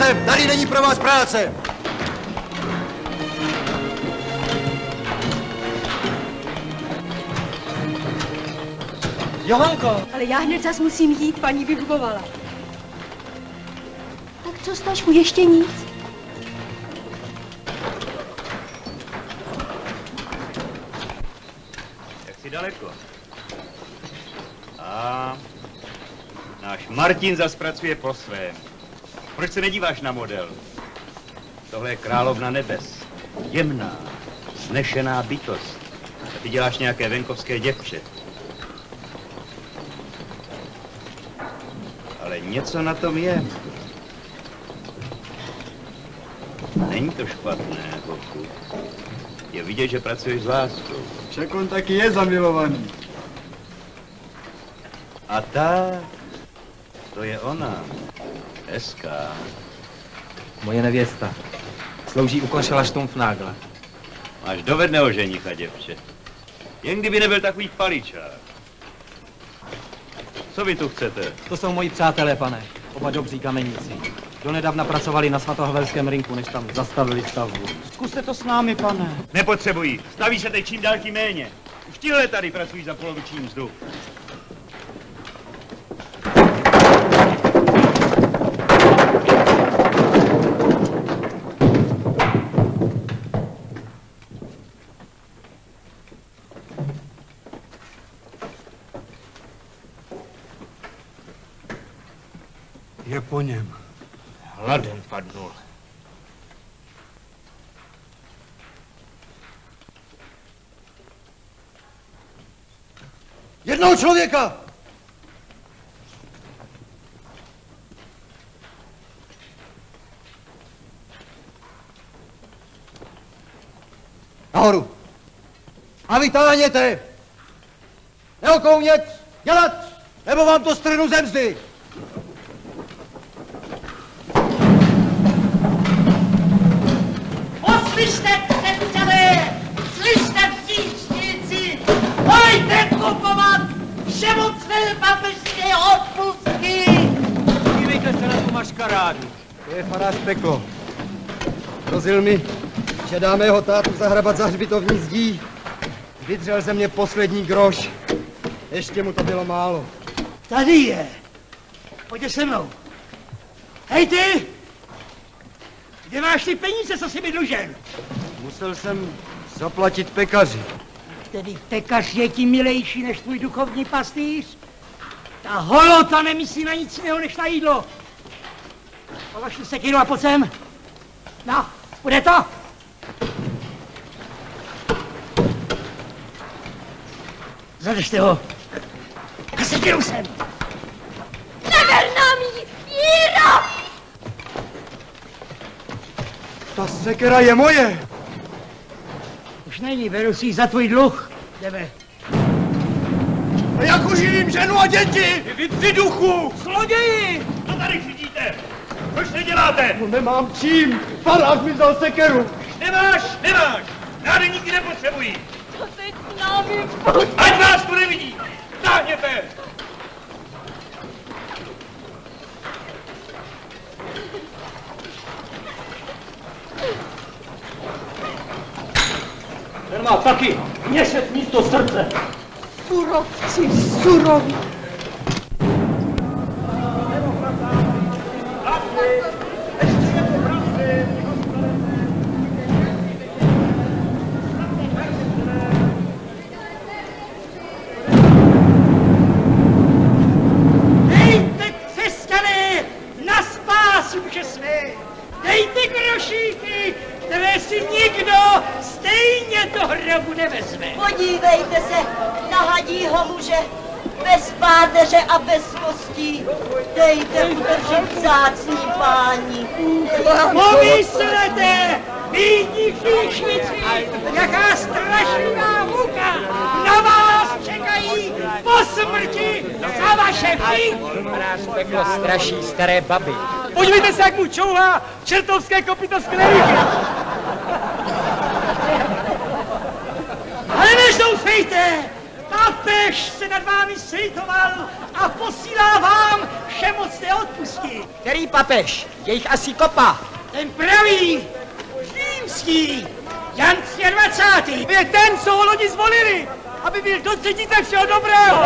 sem, tady není pro vás práce. Johanko! Ale já hned zas musím jít, paní vyhubovala. Tak co, Stašku, ještě nic? Jak jsi daleko? A náš Martin zas pracuje po svém. Proč se nedíváš na model? Tohle je královna nebes. Jemná, snešená bytost. A ty děláš nějaké venkovské děvče. Ale něco na tom je. Není to špatné, Boku. Je vidět, že pracuješ s láskou. Však on taky je zamilovaný. A tak, to je ona. Hezká. Moje nevěsta. Slouží u konšela Štumfnágla. Máš dovedného ženicha, děvče. Jen kdyby nebyl takový paličák. Co vy tu chcete? To jsou moji přátelé, pane. Oba dobří kameníci. Donedávna pracovali na svatohavelském rynku, než tam zastavili stavbu. Zkuste to s námi, pane. Nepotřebují. Staví se teď čím dál tím méně. Už tihle tady pracují za poloviční mzdu. Je po něm. Hladen padnul. Jednoho člověka! Nahoru! A vytáhněte! Neokounět! Dělat! Nebo vám to strhnu ze mzdy! Slyšte, předčané! Slyšte, příčníci! Pojďte kupovat všemocné papežské odpustky! Dívejte se na tu maškarádu. To je farář Peklo. Hrozil mi, že dá mého tátu zahrabat za hřbitovní zdí. Vydřel ze mě poslední groš. Ještě mu to bylo málo. Tady je. Pojďte se mnou. Hej ty! Kde máš ty peníze, co jsi mi dlužen? Musel jsem zaplatit pekaři. Tedy pekař je ti milejší než tvůj duchovní pastýř? Ta holota nemyslí na nic jiného než na jídlo. Polož tu sekiru a pojď sem. No, bude to? Zadržte ho. A sekiru sem. Neber nám jí, Jíro! Ta sekera je moje. Už není, beru si ji za tvůj dluh. Jdeme. A jak uživím ženu a děti? Vy duchu! Zloději! Co tady křičíte? Proč neděláte? No nemám čím. Farář mi vzal sekeru. Nemáš! Nádeníky nepotřebují! Co teď s námi? Ať vás tu nevidí! Táhněte! Ten má taky měsec místo srdce. Surovci, suroví. Dejte křesťané na spásu duše své. Dejte grošíky, které si nikdo stejně do hrobu nevezme. Podívejte se na hadího muže, bez páteře a bez kostí. Dejte udržet vzácní páni. Pomyslete, bídní příšnici, jaká strašlivá muka na vás čekají po smrti za vaše vy. Peklo straší staré baby. Podívejte se, jak mu čouhá čertovské kopyto z kleriky. Ale než doufejte, ta Papež se nad vámi slitoval a posílá vám všemocné odpustky. Který papež? Je jich asi kopa. Ten pravý, římský, Jan 23. Je ten, co ho lodi zvolili, aby byl do třetice všeho dobrého.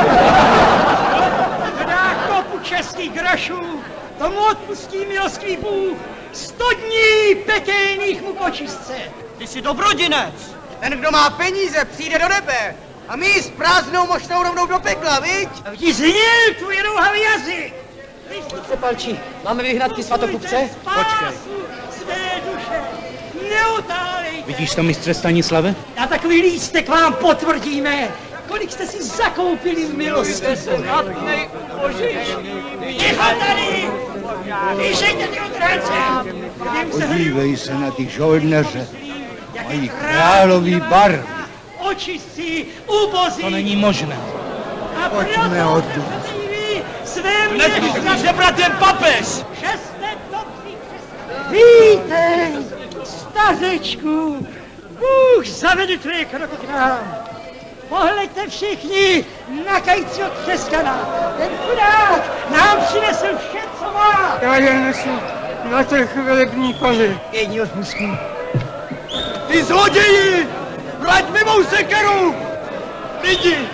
Dodá kopu českých grošů, tomu odpustí milostivý Bůh 100 dní pekelných mukočistce. Ty jsi dobrodinec. Ten, kdo má peníze, přijde do nebe. A my s prázdnou moštou rovnou do pekla, viď? A vždy zněl tvůj rouhavý jazyk. Sepalči, máme vyhnat ty svatokupce? Počkej. Své duše, neutálejte. Vidíš to, mistře Stanislave? Na takový lístek vám potvrdíme, kolik jste si zakoupili v milosti. Ticho tady! Vyžejte ty otránce! Podívej se na ty žoldneře. Mají králový barvy. Očistí, ubozí. To není možné. A Pojďme odtud. Své Nevidíš, že brat jen papež! že jste dobří křesťané. Vítej, stařečku, Bůh zavede tvé kroky k nám. Pohleďte všichni na kajícího křesťana. Ten chudák nám přinesl vše, co má. Já je nesu na těch velební kozy. Jedni odpustí. Ty zloději! Vrať mi mou sekeru! Lidi,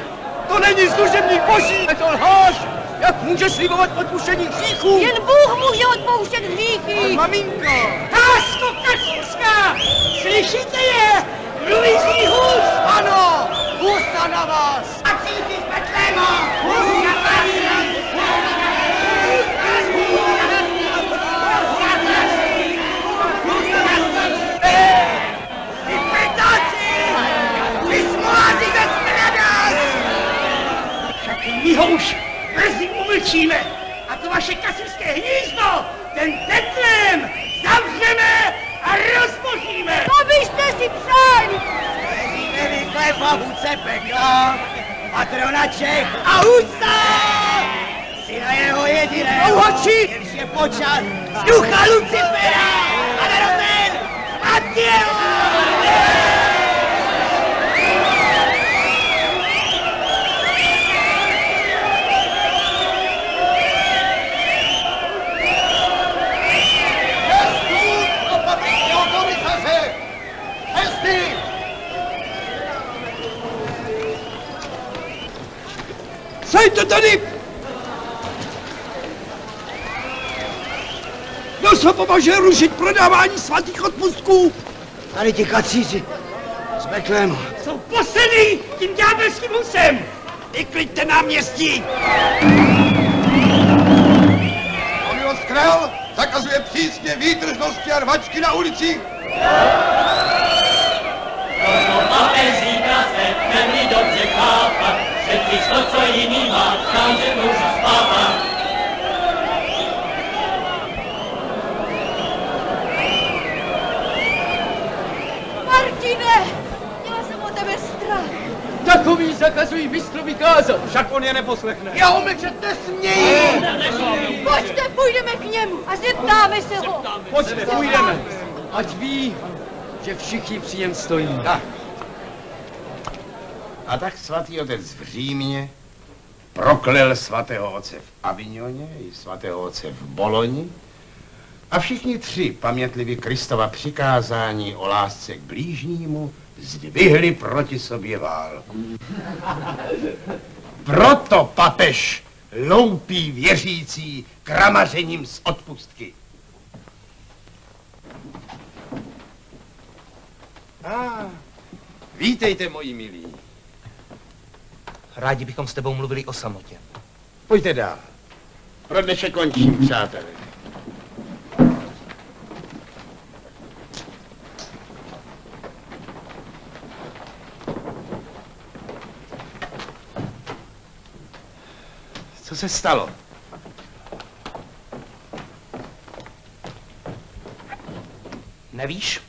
to není služebník boží! To lháš! Jak můžeš slibovat odpuštění hříchů? Jen Bůh může odpouštět hříchy. Maminko! Tásko kacířská! Slyšíte je? Mluví z nich hůst! Ano! Ústa na vás! A cíti z Betléma! Hůst na vás! Vy petáci! Vy smoláci ze smradas! Však my ho už brzy umlčíme a to vaše kacířské hnízdo, ten Betlém, zavřeme a rozboříme! To byste si přáli. Rychle babuce pekla, patrona Čech a Husa! Syna jeho jediného, jenž je počat z ducha Lucifera a narozen Matěho! Sejte tady! Kdo se považuje rušit prodávání svatých odpustků? Tady ti kacíři z Betlému. Jsou posedlí tím ďábelským husem! Vykliďte náměstí! Polios král zakazuje přísně výtržnosti a rvačky na ulicích. Papežíka se neměli dobře chápat, že když to, co jiný má, tam, že můžu spávat. Martine, měla jsem o tebe strach. Takový zakazují mistrovi kázat, však on je neposlechne. Já ho mlčet nesmějí! Pojďte, půjdeme k němu a zeptáme se ho. Pojďte, půjdeme. Ať ví, že všichni příjem stojí. A tak svatý otec v Římě proklel svatého otce v Avignoně i svatého otce v Boloni a všichni tři pamětliví Kristova přikázání o lásce k blížnímu zdvihli proti sobě válku. Proto papež loupí věřící kramařením z odpustky. Vítejte, moji milí. Rádi bychom s tebou mluvili o samotě. Pojďte dál. Pro dnešek končím, přátelé. Co se stalo? Nevíš?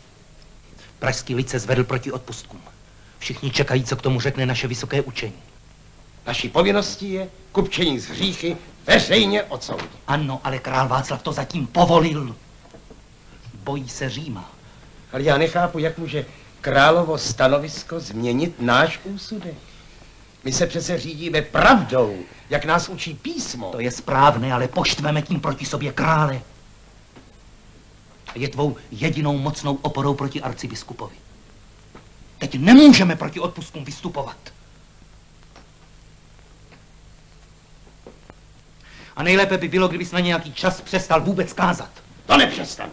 Pražský lid se zvedl proti odpustkům. Všichni čekají, co k tomu řekne naše vysoké učení. Naší povinností je kupčení z hříchy veřejně odsoudit. Ano, ale král Václav to zatím povolil. Bojí se Říma. Ale já nechápu, jak může královo stanovisko změnit náš úsudek. My se přece řídíme pravdou, jak nás učí písmo. To je správné, ale poštveme tím proti sobě krále. Je tvou jedinou mocnou oporou proti arcibiskupovi. Teď nemůžeme proti odpustkům vystupovat. A nejlépe by bylo, kdybys na nějaký čas přestal vůbec kázat. To nepřestanu.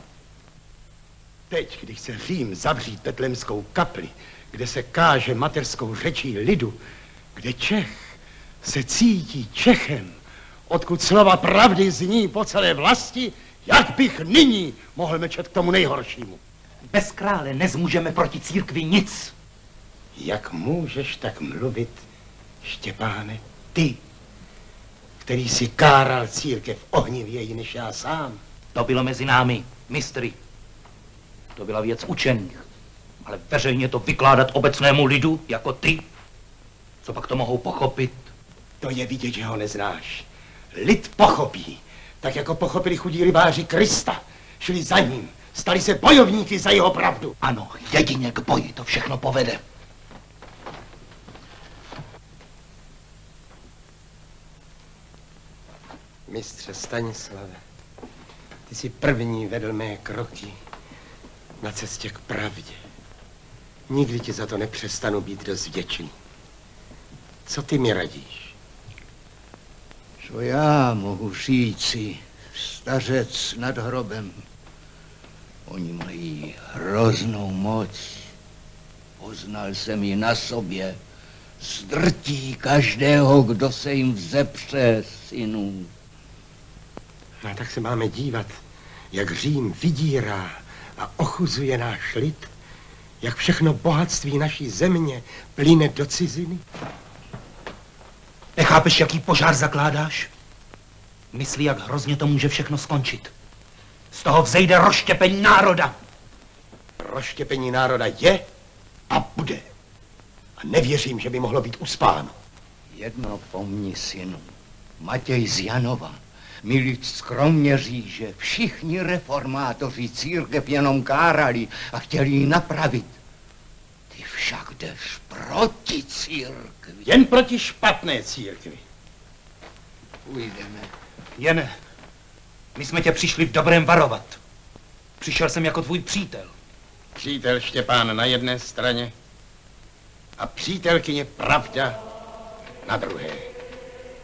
Teď, když se Řím zavřít betlemskou kapli, kde se káže mateřskou řečí lidu, kde Čech se cítí Čechem, odkud slova pravdy zní po celé vlasti, jak bych nyní mohl mlčet k tomu nejhoršímu? Bez krále nezmůžeme proti církvi nic. Jak můžeš tak mluvit, Štěpáne, ty, který si káral církev ohnivěji než já sám? To bylo mezi námi, mistry. To byla věc učených. Ale veřejně to vykládat obecnému lidu, jako ty, co pak to mohou pochopit? To je vidět, že ho neznáš. Lid pochopí, tak jako pochopili chudí rybáři Krista. Šli za ním, stali se bojovníky za jeho pravdu. Ano, jedině k boji to všechno povede. Mistře Stanislave, ty jsi první vedl mé kroky na cestě k pravdě. Nikdy ti za to nepřestanu být dost vděčný. Co ty mi radíš? Co já mohu říci, stařec nad hrobem? Oni mají hroznou moc. Poznal jsem ji na sobě. Zdrtí každého, kdo se jim vzepře, synů. No tak se máme dívat, jak Řím vydírá a ochuzuje náš lid, jak všechno bohatství naší země plyne do ciziny. Nechápeš, jaký požár zakládáš? Myslí, jak hrozně to může všechno skončit. Z toho vzejde rozštěpení národa. Rozštěpení národa je a bude. A nevěřím, že by mohlo být uspáno. Jedno pomni, synu. Matěj z Janova mi lid skromně říct, že všichni reformátoři církev jenom kárali a chtěli ji napravit. Ty však jdeš proti církvi. Jen proti špatné církvi. Půjdeme. Jene, my jsme tě přišli v dobrém varovat. Přišel jsem jako tvůj přítel. Přítel Štěpán na jedné straně a přítelkyně Pravda na druhé.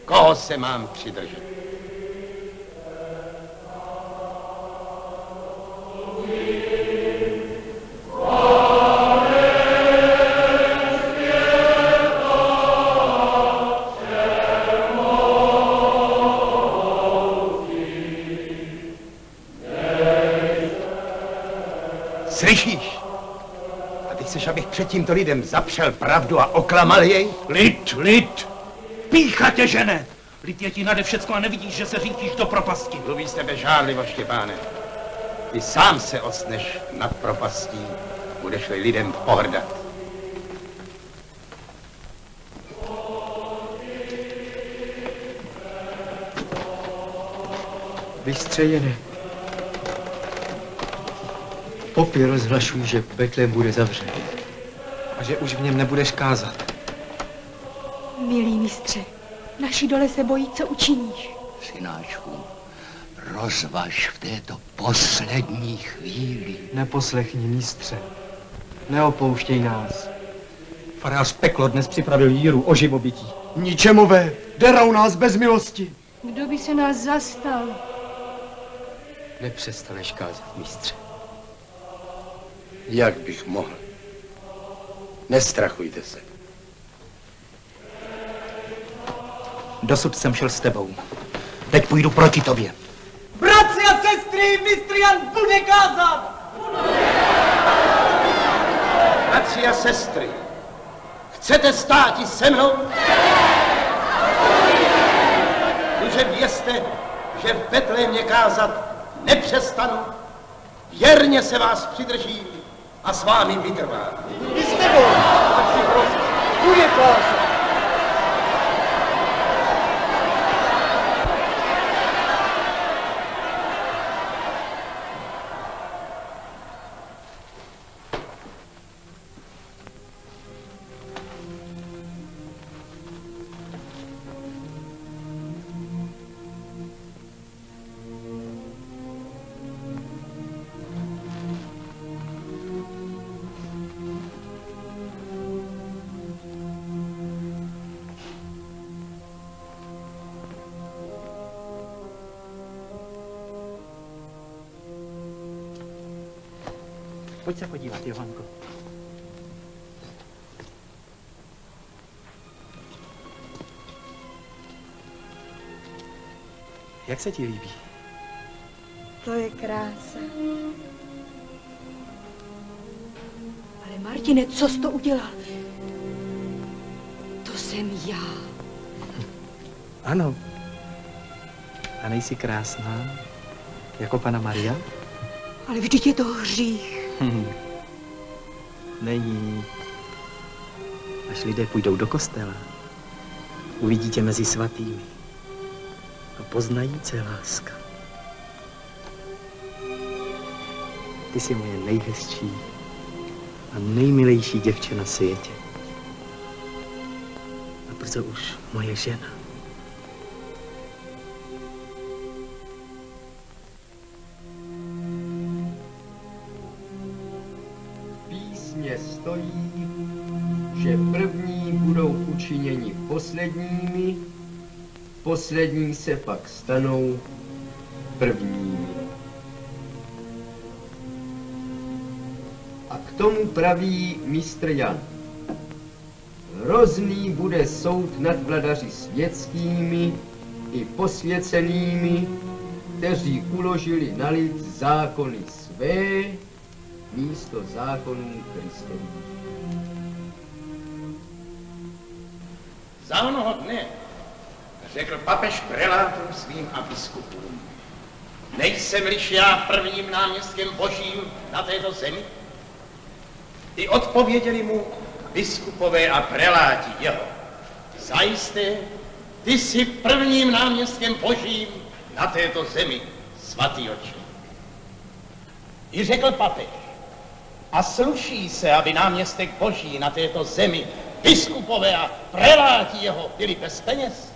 Koho se mám přidržet? Slyšíš? A ty chceš, abych před tímto lidem zapřel pravdu a oklamal jej? Lid! Pícha tě, žene! Lid je ti nade všecko a nevidíš, že se řítíš do propasti. Mluví z tebe žárlivo, Štěpáne. Ty sám se ocneš nad propastí, budeš-li lidem pohrdat. Vystřejené. Opět rozhlašuji, že Betlém bude zavřen. A že už v něm nebudeš kázat. Milý mistře, naši dole se bojí, co učiníš. Synáčku, rozvaž v této poslední chvíli. Neposlechni, mistře. Neopouštěj nás. Farář Peklo dnes připravil Jíru o živobytí. Ničemové, derou nás bez milosti. Kdo by se nás zastal? Nepřestaneš kázat, mistře. Jak bych mohl? Nestrachujte se. Dosud jsem šel s tebou. Teď půjdu proti tobě. Bratři a sestry, mistr Jan bude kázat! Bratři a sestry, chcete státi se mnou? Nuže vězte, že v Betlémě kázat nepřestanu. Věrně se vás přidržím a s vámi vytrvám. I s tebou, tak si prosím, bude kázat. Pojď se podívat, Johanko. Jak se ti líbí? To je krása. Ale Martine, co jsi to udělal? To jsem já. Ano. A nejsi krásná, jako Panna Maria? Ale vždyť je to hřích. Není. Až lidé půjdou do kostela, uvidí tě mezi svatými a poznají, co je láska. Ty jsi moje nejhezčí a nejmilejší děvče na světě. A brzo už moje žena. Písně stojí, že první budou učiněni posledními, poslední se pak stanou prvními. A k tomu praví mistr Jan. Hrozný bude soud nad vladaři světskými i posvěcenými, kteří uložili na lid zákony své místo zákonů Kristových. Za onoho dne řekl papež prelátům svým a biskupům: nejsem-liž já prvním náměstkem Božím na této zemi? I odpověděli mu biskupové a preláti jeho: zajisté, ty jsi prvním náměstkem Božím na této zemi, svatý oče. I řekl papež: a sluší se, aby náměstek Boží na této zemi, biskupové a preláti jeho, byli bez peněz?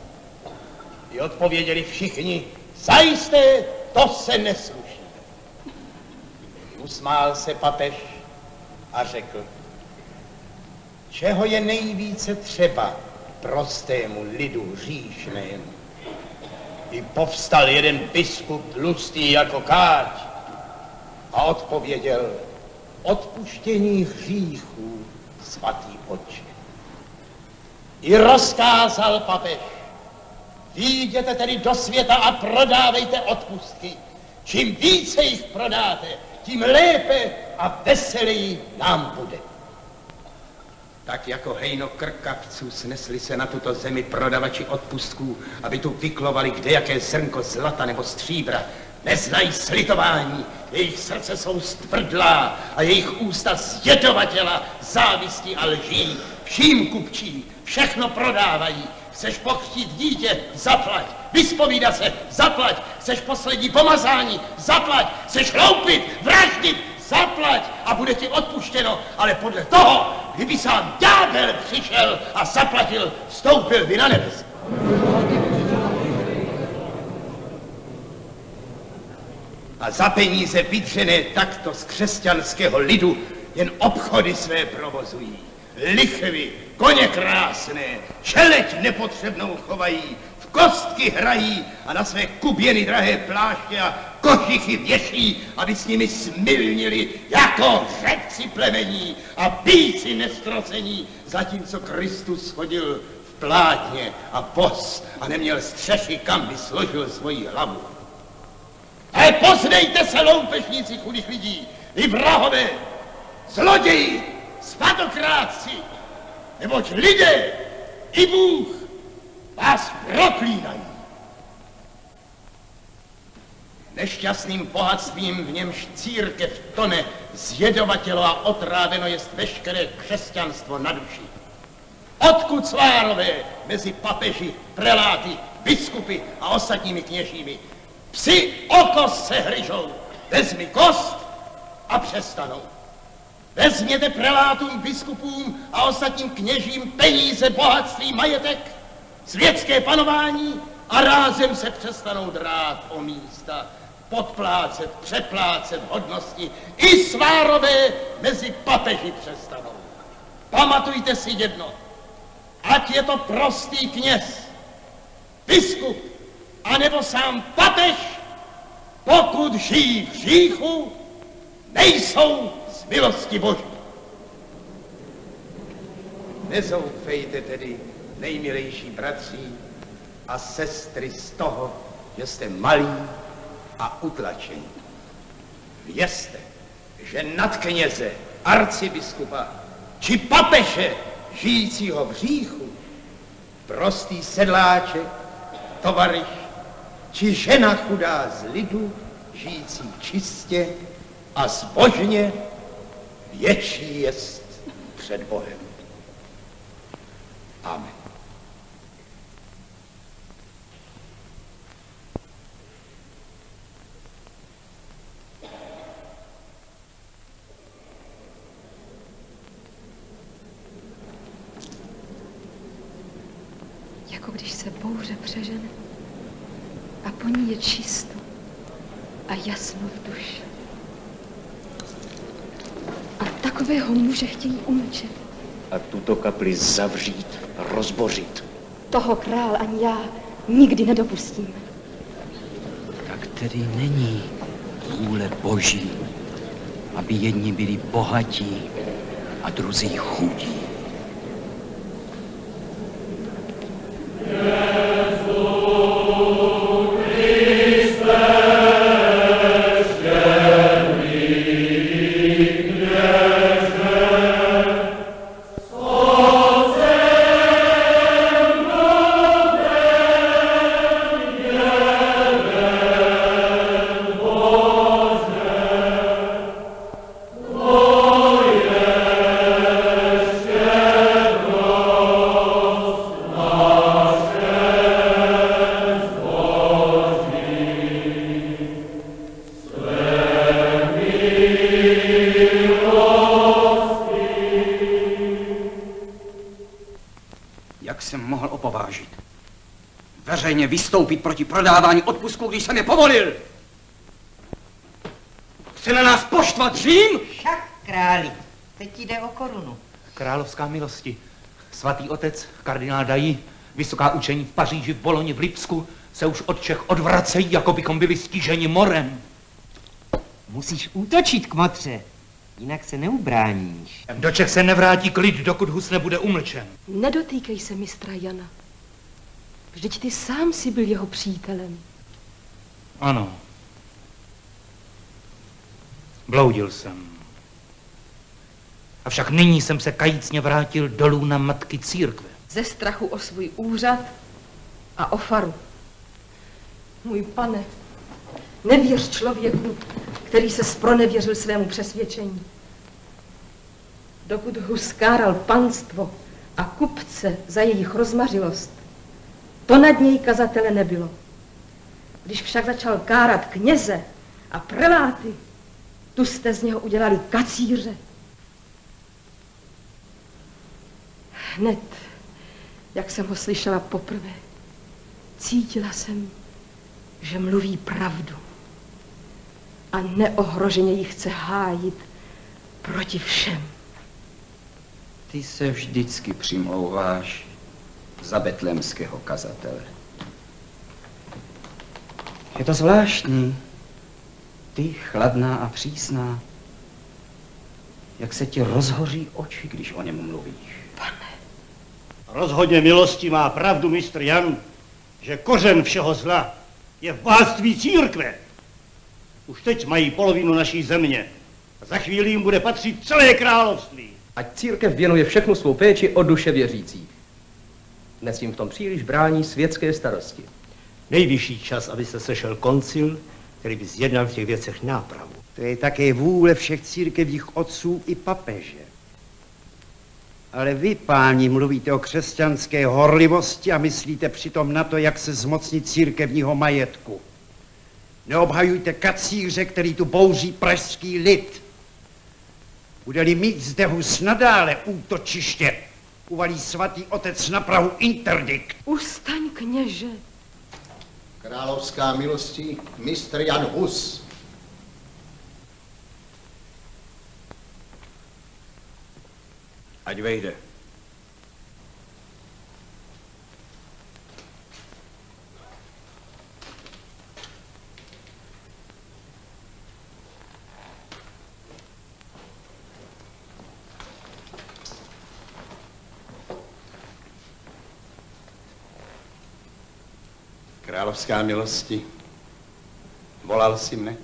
I odpověděli všichni: zajisté, to se nesluší. Usmál se papež a řekl: čeho je nejvíce třeba prostému lidu hříšnému? I povstal jeden biskup tlustý jako káč a odpověděl: odpuštění hříchů, svatý oče. I rozkázal papež: vyjděte tedy do světa a prodávejte odpustky. Čím více jich prodáte, tím lépe a veseleji nám bude. Tak jako hejno krkavců snesli se na tuto zemi prodavači odpustků, aby tu vyklovali kdejaké zrnko zlata nebo stříbra. Neznají slitování, jejich srdce jsou stvrdlá a jejich ústa zjedovatěla závistí a lží. Vším kupčí, všechno prodávají. Chceš pokřtít dítě? Zaplať. Vyspovídat se? Zaplať. Chceš poslední pomazání? Zaplať. Chceš loupit, vraždit? Zaplať a bude ti odpuštěno, ale podle toho, kdyby sám ďábel přišel a zaplatil, vstoupil by na nebes. A za peníze vydřené takto z křesťanského lidu jen obchody své provozují. Lichvy, koně krásné, čeleť nepotřebnou chovají, v kostky hrají a na své kuběny drahé pláště a košichy věší, aby s nimi smilnili jako řepci plemení a píci nestrocení, zatímco Kristus chodil v plátně a bos a neměl střechy, kam by složil svoji hlavu. Ale poznejte se, loupežníci chudých lidí, vy vrahové, zloději, svatokrátci, neboť lidé i Bůh vás proklínají. Nešťastným bohatstvím, v němž církev tone, zjedovatělo a otráveno jest veškeré křesťanstvo na duši. Odkud svárové mezi papeži, preláty, biskupy a ostatními kněžími? Psi o kost se hryžou, vezmi kost a přestanou. Vezměte prelátům, biskupům a ostatním kněžím peníze, bohatství, majetek, světské panování a rázem se přestanou drát o místa, podplácet, přeplácet hodnosti. I svárové mezi papeži přestanou. Pamatujte si jedno, ať je to prostý kněz, biskup, anebo sám papež, pokud žijí v hříchu, nejsou z milosti Boží. Nezoufejte tedy, nejmilejší bratři a sestry, z toho, že jste malí a utlačení. Vězte, že nad kněze, arcibiskupa či papeže žijícího v hříchu, prostý sedláček, tovaryš či žena chudá z lidu, žijící čistě a zbožně, větší jest před Bohem. Amen. Jako když se bouře přežene a po ní je čisto a jasno v duši. A takového muže chtějí umlčet. A tuto kapli zavřít, rozbořit. Toho král ani já nikdy nedopustíme. Tak tedy není vůle Boží, aby jedni byli bohatí a druzí chudí. Veřejně vystoupit proti prodávání odpustků, když jsem je povolil. Chce na nás poštvat Řím? Však, králi, teď jde o korunu. Královská milosti, svatý otec, kardinál Dají, vysoká učení v Paříži, v Boloni, v Lipsku se už od Čech odvracejí, jako bychom byli stiženi morem. Musíš útočit, kmotře, jinak se neubráníš. Do Čech se nevrátí klid, dokud Hus nebude umlčen. Nedotýkej se mistra Jana. Vždyť ty sám si byl jeho přítelem. Ano. Bloudil jsem. Avšak nyní jsem se kajícně vrátil dolů na matky církve. Ze strachu o svůj úřad a o faru. Můj pane, nevěř člověku, který se zpronevěřil svému přesvědčení. Dokud Hus káral panstvo a kupce za jejich rozmařilost, to nad něj kazatele nebylo. Když však začal kárat kněze a preláty, tu jste z něho udělali kacíře. Hned, jak jsem ho slyšela poprvé, cítila jsem, že mluví pravdu a neohroženě ji chce hájit proti všem. Ty se vždycky přimlouváš za betlémského kazatele. Je to zvláštní. Ty, chladná a přísná, jak se ti rozhoří oči, když o něm mluvíš. Pane. Rozhodně milosti má pravdu mistr Jan, že kořen všeho zla je v bohatství církve. Už teď mají polovinu naší země a za chvíli jim bude patřit celé království. Ať církev věnuje všechnu svou péči o duše věřících. Dnes jim v tom příliš brání světské starosti. Nejvyšší čas, aby se sešel koncil, který by zjednal v těch věcech nápravu. To je také vůle všech církevních otců i papeže. Ale vy, páni, mluvíte o křesťanské horlivosti a myslíte přitom na to, jak se zmocnit církevního majetku. Neobhajujte kacíře, který tu bouří pražský lid. Bude-li mít zde Hus nadále útočiště, uvalí svatý otec na Prahu interdikt. Ustaň, kněže. Královská milosti, mistr Jan Hus. Ať vejde. Královská milosti, volal jsi mne?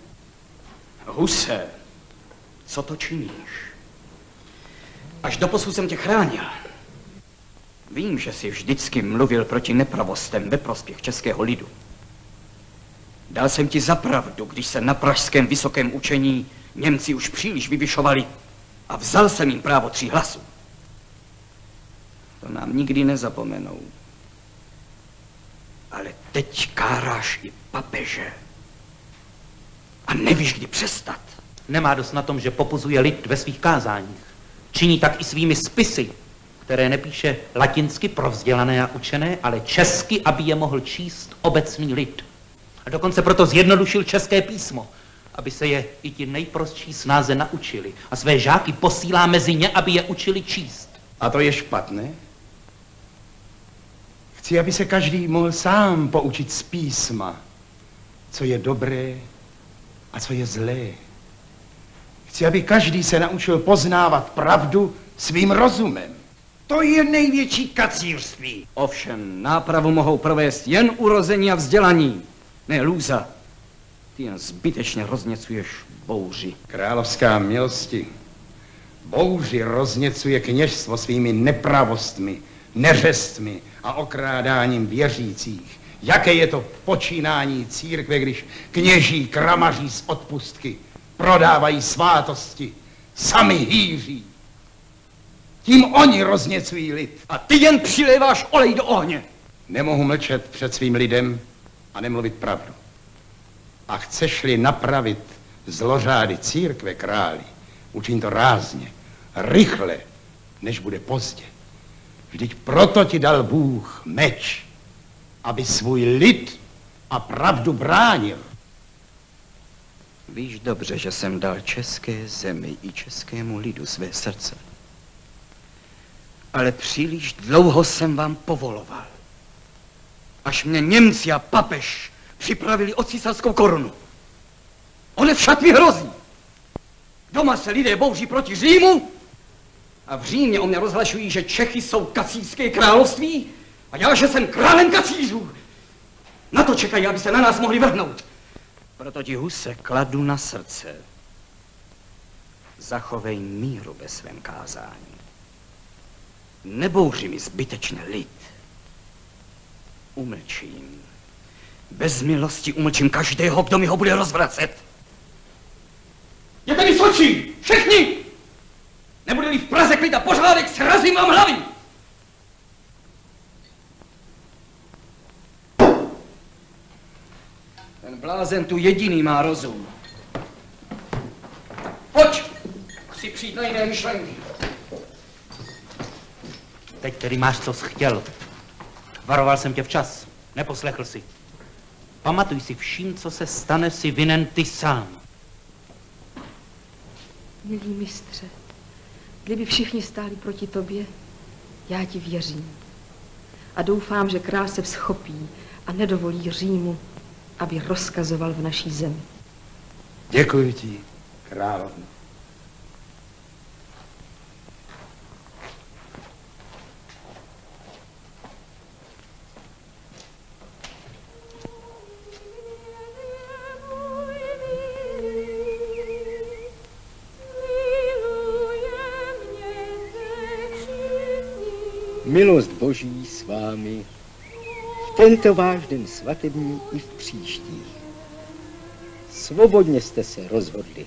Huse, co to činíš? Až doposud jsem tě chránil. Vím, že jsi vždycky mluvil proti nepravostem ve prospěch českého lidu. Dal jsem ti za pravdu, když se na pražském vysokém učení Němci už příliš vyvyšovali a vzal jsem jim právo 3 hlasů. To nám nikdy nezapomenou. Ale teď káráš i papeže. A nevíš, kdy přestat. Nemá dost na tom, že popuzuje lid ve svých kázáních. Činí tak i svými spisy, které nepíše latinsky pro vzdělané a učené, ale česky, aby je mohl číst obecný lid. A dokonce proto zjednodušil české písmo, aby se je i ti nejprostší snáze naučili. A své žáky posílá mezi ně, aby je učili číst. A to je špatné? Chci, aby se každý mohl sám poučit z písma, co je dobré a co je zlé. Chci, aby každý se naučil poznávat pravdu svým rozumem. To je největší kacírství. Ovšem, nápravu mohou provést jen urození a vzdělaní, ne lůza. Ty jen zbytečně rozněcuješ bouři. Královská milosti, bouři rozněcuje kněžstvo svými nepravostmi, neřestmi a okrádáním věřících. Jaké je to počínání církve, když kněží kramaří z odpustky, prodávají svátosti, sami hýří. Tím oni rozněcují lid. A ty jen přiléváš olej do ohně. Nemohu mlčet před svým lidem a nemluvit pravdu. A chceš-li napravit zlořády církve, králi, učin to rázně, rychle, než bude pozdě. Vždyť proto ti dal Bůh meč, aby svůj lid a pravdu bránil. Víš dobře, že jsem dal české zemi i českému lidu své srdce. Ale příliš dlouho jsem vám povoloval. Až mě Němci a papež připravili o císařskou korunu. One však mi hrozí. Doma se lidé bouří proti Římu a v Římě o mě rozhlašují, že Čechy jsou kacířské království a já, že jsem králem kacířů. Na to čekají, aby se na nás mohli vrhnout. Proto ti, Huse, kladu na srdce. Zachovej míru ve svém kázání. Nebouři mi zbytečně lid. Umlčím. Bez milosti umlčím každého, kdo mi ho bude rozvracet. Jděte mi z očí! Všichni! Nebude-li v Praze klid a pořádek, srazím vám hlavy! Ten blázen tu jediný má rozum. Pojď! Chci přijít na jiné myšlenky. Teď tedy máš, co jsi chtěl. Varoval jsem tě včas. Neposlechl si. Pamatuj si, vším, co se stane, si vinen ty sám. Milý mistře, kdyby všichni stáli proti tobě, já ti věřím. A doufám, že král se vzchopí a nedovolí Římu, aby rozkazoval v naší zemi. Děkuji ti, královno. Milost Boží s vámi v tento váš den svatební i v příštích. Svobodně jste se rozhodli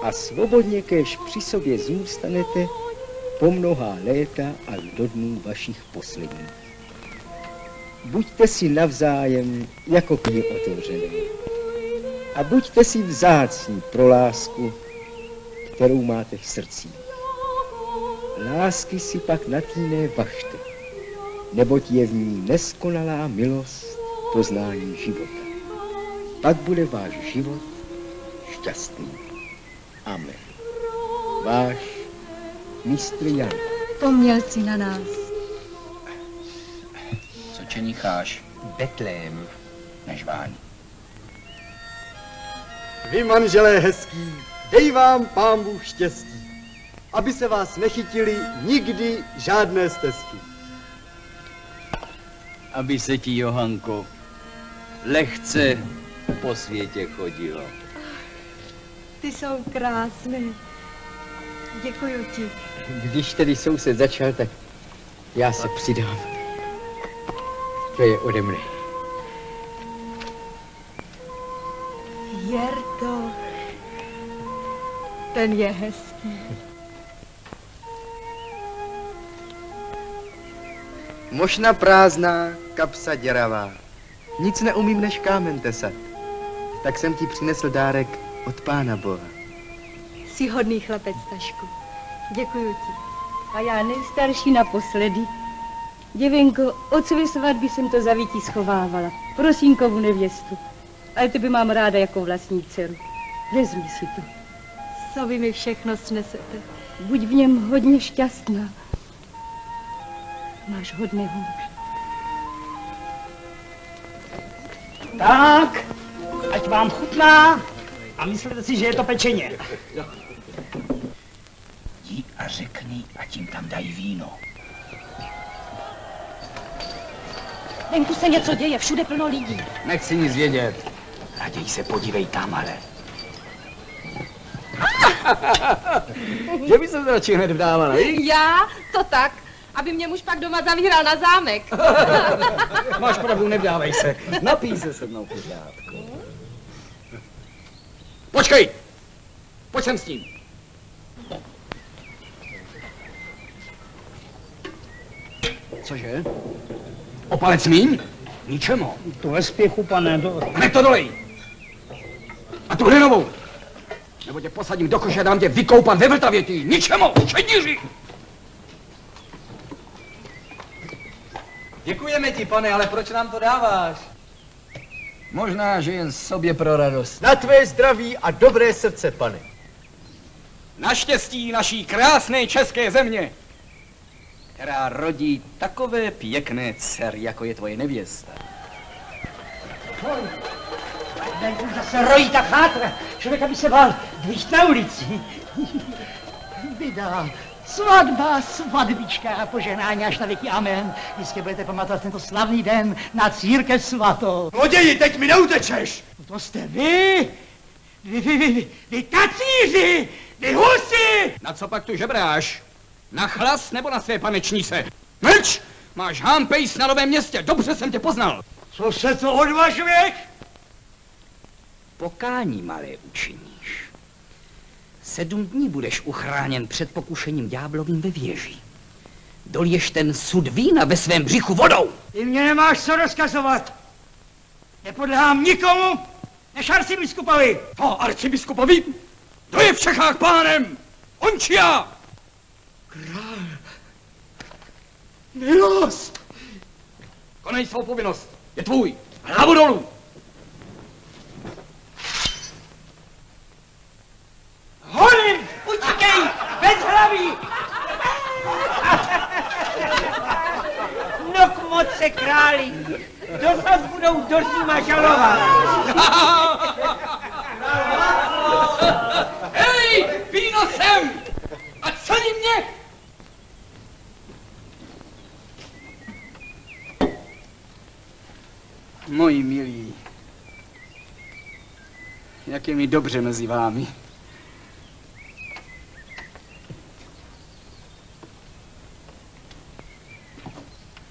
a svobodně kéž při sobě zůstanete po mnohá léta až do dnů vašich posledních. Buďte si navzájem jako knihy otevřené a buďte si vzácní pro lásku, kterou máte v srdci. Lásky si pak na týné vašte, neboť je v ní neskonalá milost poznání života. Pak bude váš život šťastný. Amen. Váš mistr Jan. Pomělci na nás. Co čenicháš? Betlém, nežvání. Vy, manželé hezký, dej vám Pán Bůh štěstí, aby se vás nechytili nikdy žádné stezky. Aby se ti, Johanko, lehce po světě chodilo. Ty jsou krásné. Děkuju ti. Když tedy soused začal, tak já se přidám. To je ode mne. Jerto, ten je hezký. Mošna prázdná, kapsa děravá. Nic neumím než kámen tesat. Tak jsem ti přinesl dárek od Pána Boha. Jsi hodný chlapec, Stašku. Děkuju ti. A já nejstarší naposledy. Děvenko, otcově svatby jsem to zavítí schovávala. Pro synkovu nevěstu. Ale tebe mám ráda jako vlastní dceru. Vezmi si to. Co vy mi všechno snesete. Buď v něm hodně šťastná. Máš hodného muže. Tak, ať vám chutná a myslete si, že je to pečeně. Jdi a řekni, ať jim tam dají víno. Venku se něco děje, všude plno lidí. Nechci nic vědět. Raději se podívej tamhle. Že by se to radši hned vdávala, víš? Já? To tak, aby mě muž pak doma zavíral na zámek. Máš pravdu, nevdávej se. Napij se mnou pořádku. Počkej! Pojď sem s tím. Cože? O palec míň? Ničemu. To ve spěchu, pane. Hned to dolej. A tu hlinovou. Nebo tě posadím do koše a dám tě vykoupat ve Vltavětí. Ničemu, šedíři! Děkujeme ti, pane, ale proč nám to dáváš? Možná, že jen sobě pro radost. Na tvé zdraví a dobré srdce, pane. Naštěstí naší krásné české země, která rodí takové pěkné dcery, jako je tvoje nevěsta. Venku zase rojí ta chátra. Člověka by se bál dvířt na ulici. Běda. Svatba, svatbička a požehnání až na věky amen. Jistě budete pamatovat tento slavný den na církev svatou. Zloději, teď mi neutečeš! To jste vy! Vy kacíři! Vy husy! Na co pak tu žebráš? Na chlas nebo na své panečníse? Mlč! Máš hámpejs na Novém Městě, dobře jsem tě poznal. Co se to odvažuješ? Pokání, malé, učiníš. 7 dní budeš uchráněn před pokušením ďáblovým ve věži. Doliješ ten sud vína ve svém břichu vodou. Ty mě nemáš co rozkazovat. Nepodléhám nikomu, než arcibiskupovi. O, arcibiskupovi? To je v Čechách pánem! On či já! Král. Milost! Konej svou povinnost. Je tvůj. Hlavu dolů. Holim! Utíkej! Bez hlavy! No k moce králi! Kdo zas budou do Říma žalovat? Hej! Víno sem! A celý mě! Moji milí, jak je mi dobře mezi vámi.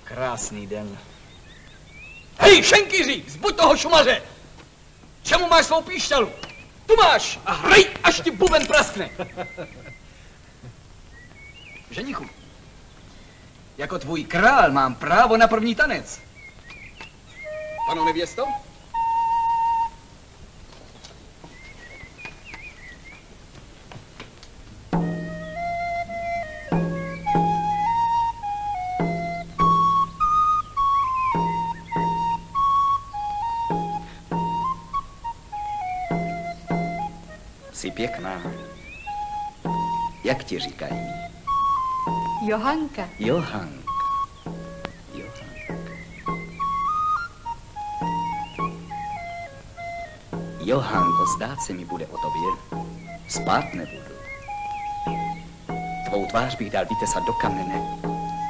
Krásný den. Hej, šenkýři, zbuď toho šumaře! Čemu máš svou píšťalu? Tu máš a hrej, až ti buben praskne. Ženichu, jako tvůj král mám právo na první tanec. Panu nevěsto? Jsi pěkná. Jak ti říkají? Johanka. Johanka. Johanko, zdát se mi bude o tobě. Spát nebudu. Tvou tvář bych dal vytesat do kamene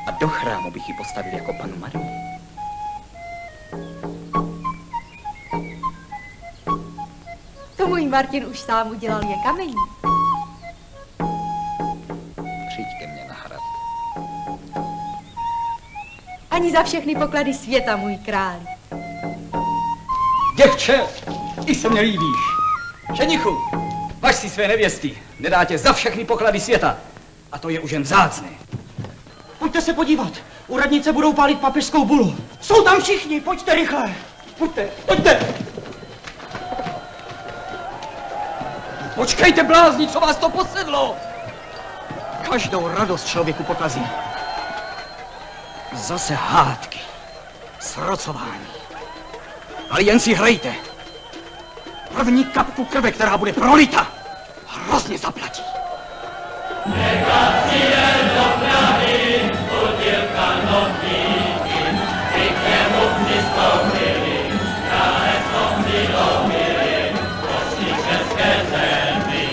a do chrámu bych ji postavil jako panu Marii. to můj Martin už sám udělal je kamení. Přijď ke mně na hrad. Ani za všechny poklady světa, můj králi. Děvče, i se mě líbíš. Ženichu, važ si své nevěsty, nedá tě za všechny poklady světa. A to je už jen vzácné. Pojďte se podívat. U radnice budou pálit papežskou bulu. Jsou tam všichni, pojďte rychle. Pojďte, pojďte. Počkejte, blázni, co vás to posedlo. Každou radost člověku pokazí. Zase hádky, srocování. Ale jen si hrajte. První kapku krve, která bude prolita, hrozně zaplatí. Nechám si jen do Prahy, udílka novíky, ty k němu přistoupili, krále som vylomili, poští české zemi.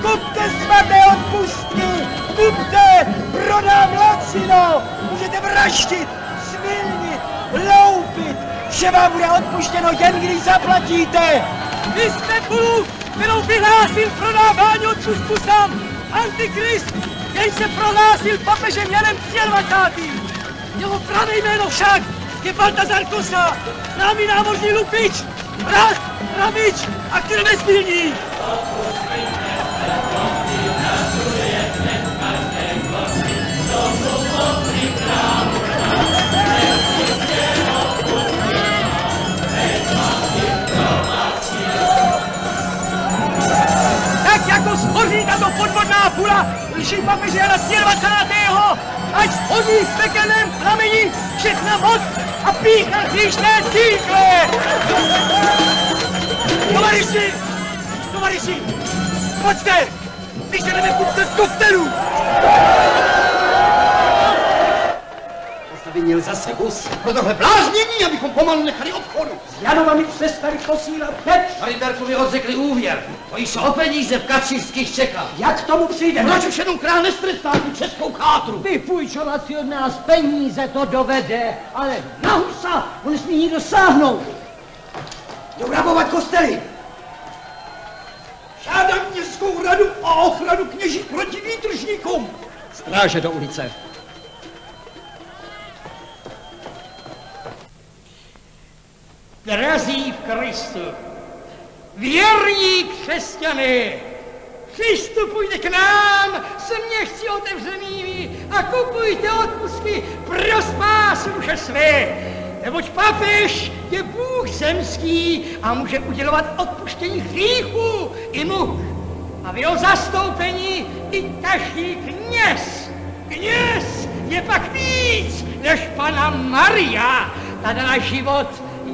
Kupte svaté odpustky, kupte, prodám lacino, můžete vraždit, svilnit, loupit, vše vám bude odpuštěno jen když zaplatíte. Vy jste bulu, kterou vyhlásil prodávání odpustku sám. Antikrist, jej se prohlásil papežem Janem 23. Jeho pravé jméno však je Baltazar Kosa, známý námořní lupič, vrah, hrabič a krvesmilník. Tak jako schoří tato podvodná pula lží papeže Jana 23. Ať schodí v pekelném plameni všechna moc a pícha hříšné církve! Tovaryši, pojďte! Vyženeme kupce z kostelů! Vinil zase Hus. Pro tohle bláznění, abychom pomalu nechali obchodu. S Janovami přestali posílat peč. Hariberkovi odzekli úvěr. To již o peníze v kacířských čeká. Jak k tomu přijdeme? Proč už jenom král nestrestá tu českou chátru? Vypůjčovat si od nás peníze to dovede, ale na Husa ho nesmí nikdo sáhnout. Jdou rabovat kostely. Žádám městskou radu a ochranu kněží proti výtržníkům. Stráže do ulice. Drazí v Kristu, věrní křesťané, přistupujte k nám s měšci otevřenými a kupujte odpustky pro spásu duše své, neboť papež je Bůh zemský a může udělovat odpuštění hříchu i much. A v jeho zastoupení i každý kněz. Kněz je pak víc než Panna Maria, ta dala život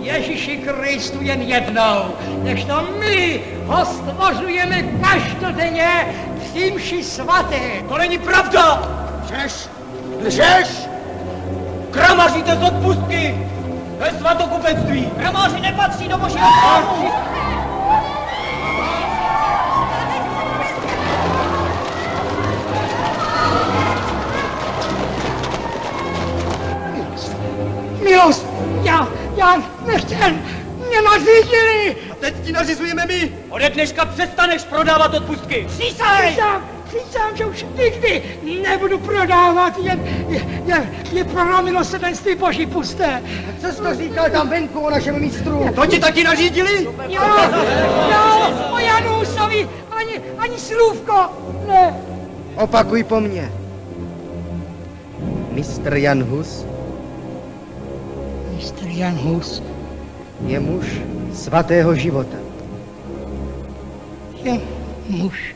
Ježíši Kristu jen jednou, nežto my ho stvořujeme každodenně při mši svaté. To není pravda! Lžeš! Kramaříte z odpustky ve svatokupenství! Kramáři nepatří do božího chrámu! Milost! Já nechtěl! Mě nařídili! A teď ti nařizujeme my! Ode dneška přestaneš prodávat odpustky! Přísám, že už nikdy nebudu prodávat, je pro milosrdenství boží pusté. Co jsi to říkal tam venku o našem mistru? To ti taky nařídili? Jo, o Janu Husovi ani slůvko, ne. Opakuj po mně. Mistr Jan Hus Mistr Jan Hus je muž svatého života. Je muž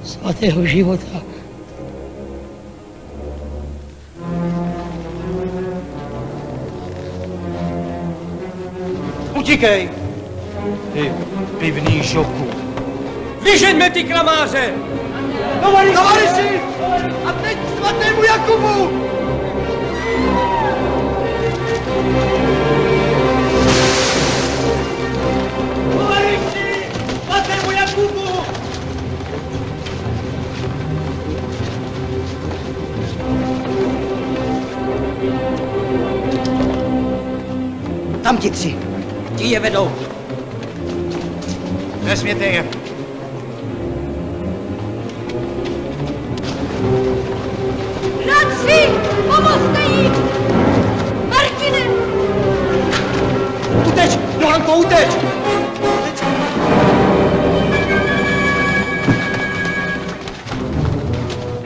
svatého života. Utíkej! Ty pivný žoku! Vyžeňme ty kramáře! Tovaryši! A teď k svatému Jakubu! Tovaryši! Svatému Jakubu! Tam ti tři. Ti je vedou. Vezměte je. Bratři, pomozte jí! Martine! Uteč, Johanko, uteč!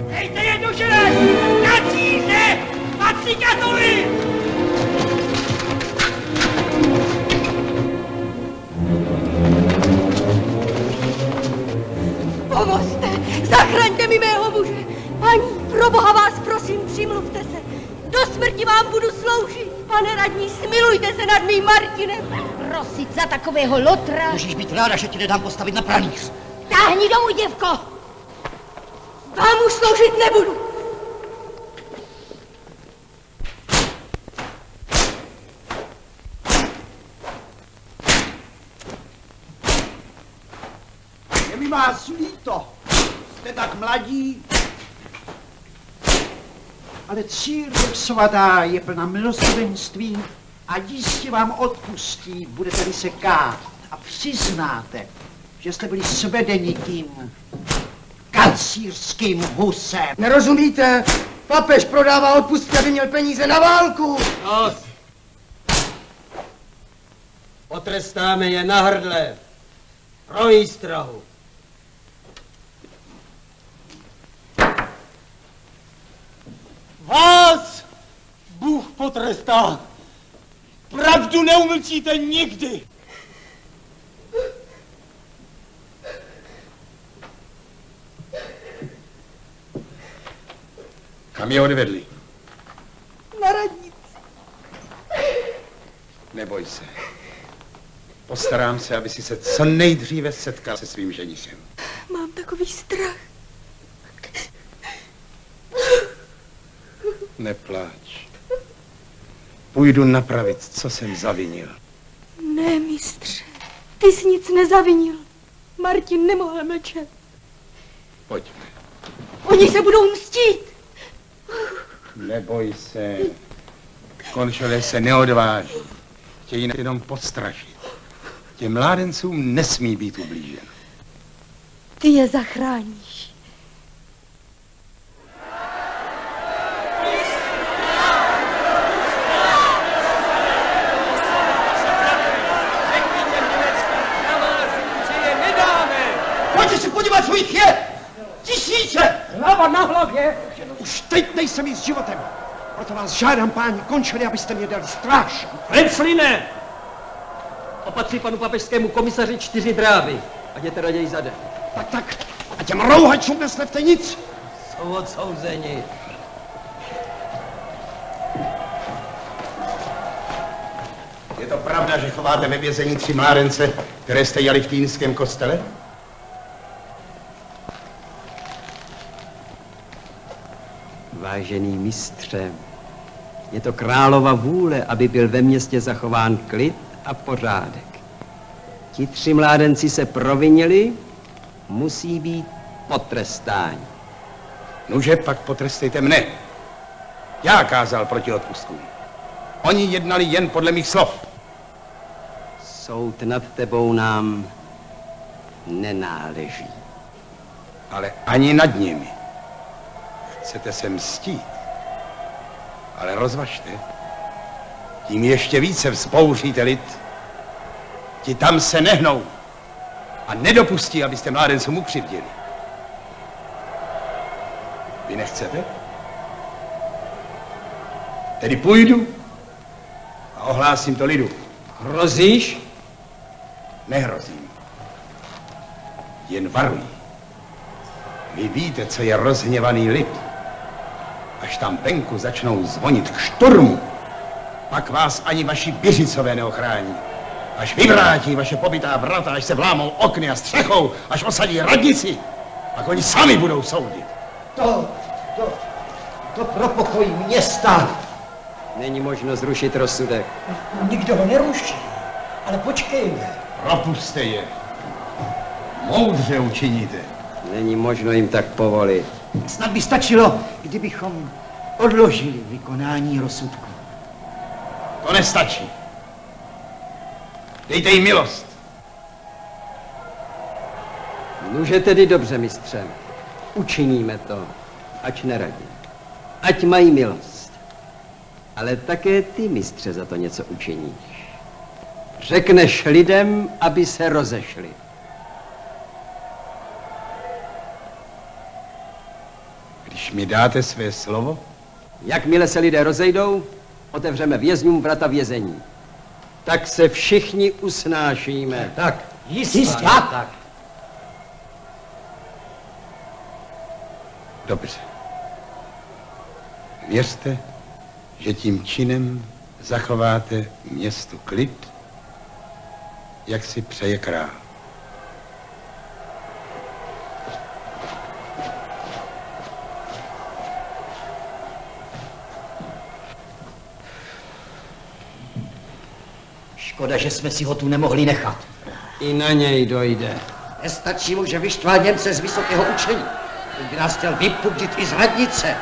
Dejte je do želez! Kacíře! Patří katoly! Pomozte! Zachraňte mi mého muže! Paní, pro Boha vás prosím, přimluvte se. Do smrti vám budu sloužit. Pane radní, smilujte se nad mým Martinem. Prosit za takového lotra. Můžeš být ráda, že ti nedám postavit na pranýř. Táhni domů, děvko. Vám už sloužit nebudu. Je mi vás líto. Jste tak mladí. Ale církev svatá je plná milosrdenství a jistě vám odpustí, budete-li se kát a přiznáte, že jste byli svedeni tím kacířským Husem. Nerozumíte? Papež prodává odpustky, aby měl peníze na válku. Dost. Potrestáme je na hrdle. Pro výstrahu. Vás Bůh potrestá. Pravdu neumlčíte nikdy. Kam je odvedli? Na radnici. Neboj se. Postarám se, aby si se co nejdříve setkal se svým ženichem. Mám takový strach. Nepláč. Půjdu napravit, co jsem zavinil. Ne, mistře, ty jsi nic nezavinil. Martin nemohl mlčet. Pojďme. Oni se budou mstít. Neboj se. Končelé se neodváží. Chtějí nás jenom podstrašit. Těm mládencům nesmí být ublížen. Ty je zachráníš. Pojďte se podívat, co jich je! Tisíce! Hlava na hlavě! Už teď nejsem jí s životem. Proto vás žádám, páni, končili, abyste mě dali stráž. Repsline! Opatří panu papežskému komisaři 4 dráby. A jděte raději zade. Tak. A těm rouhačům neslevte nic. Jsou odsouzeni. Je to pravda, že chováte ve vězení 3 mládence, které jste jali v Týnském kostele? Vážený mistře, je to králova vůle, aby byl ve městě zachován klid a pořádek. Ti 3 mládenci se provinili, musí být potrestáni. Nuže, pak potrestejte mne. Já kázal proti odpustkům. Oni jednali jen podle mých slov. Soud nad tebou nám nenáleží. Ale ani nad nimi. Chcete se mstít, ale rozvažte. Tím ještě více vzbouříte lid. Ti tam se nehnou a nedopustí, abyste mládencům ukřivdili. Vy nechcete? Tedy půjdu a ohlásím to lidu. Hrozíš? Nehrozím. Jen varuji. Vy víte, co je rozhněvaný lid. Až tam venku začnou zvonit k šturmu, pak vás ani vaši běžicové neochrání. Až vyvrátí vaše pobytá vrata, až se vlámou okny a střechou, až osadí radnici, pak oni sami budou soudit. To pro pokoj města. Není možno zrušit rozsudek. Nikdo ho neruší, ale počkejme. Propuste je. Moudře učiníte. Není možno jim tak povolit. Snad by stačilo, kdybychom odložili vykonání rozsudku. To nestačí. Dejte jim milost. Nuže tedy dobře, mistře. Učiníme to, ať neradí. Ať mají milost. Ale také ty, mistře, za to něco učiníš. Řekneš lidem, aby se rozešli. Když mi dáte své slovo? Jakmile se lidé rozejdou, otevřeme vězňům vrata vězení. Tak se všichni usnášíme. Tak, jistě. tak. Dobře. Věřte, že tím činem zachováte městu klid, jak si přeje král. Škoda, že jsme si ho tu nemohli nechat. I na něj dojde. Nestačí mu, že vyštval Němce z vysokého učení. Teď by nás chtěl vypudit i z radnice.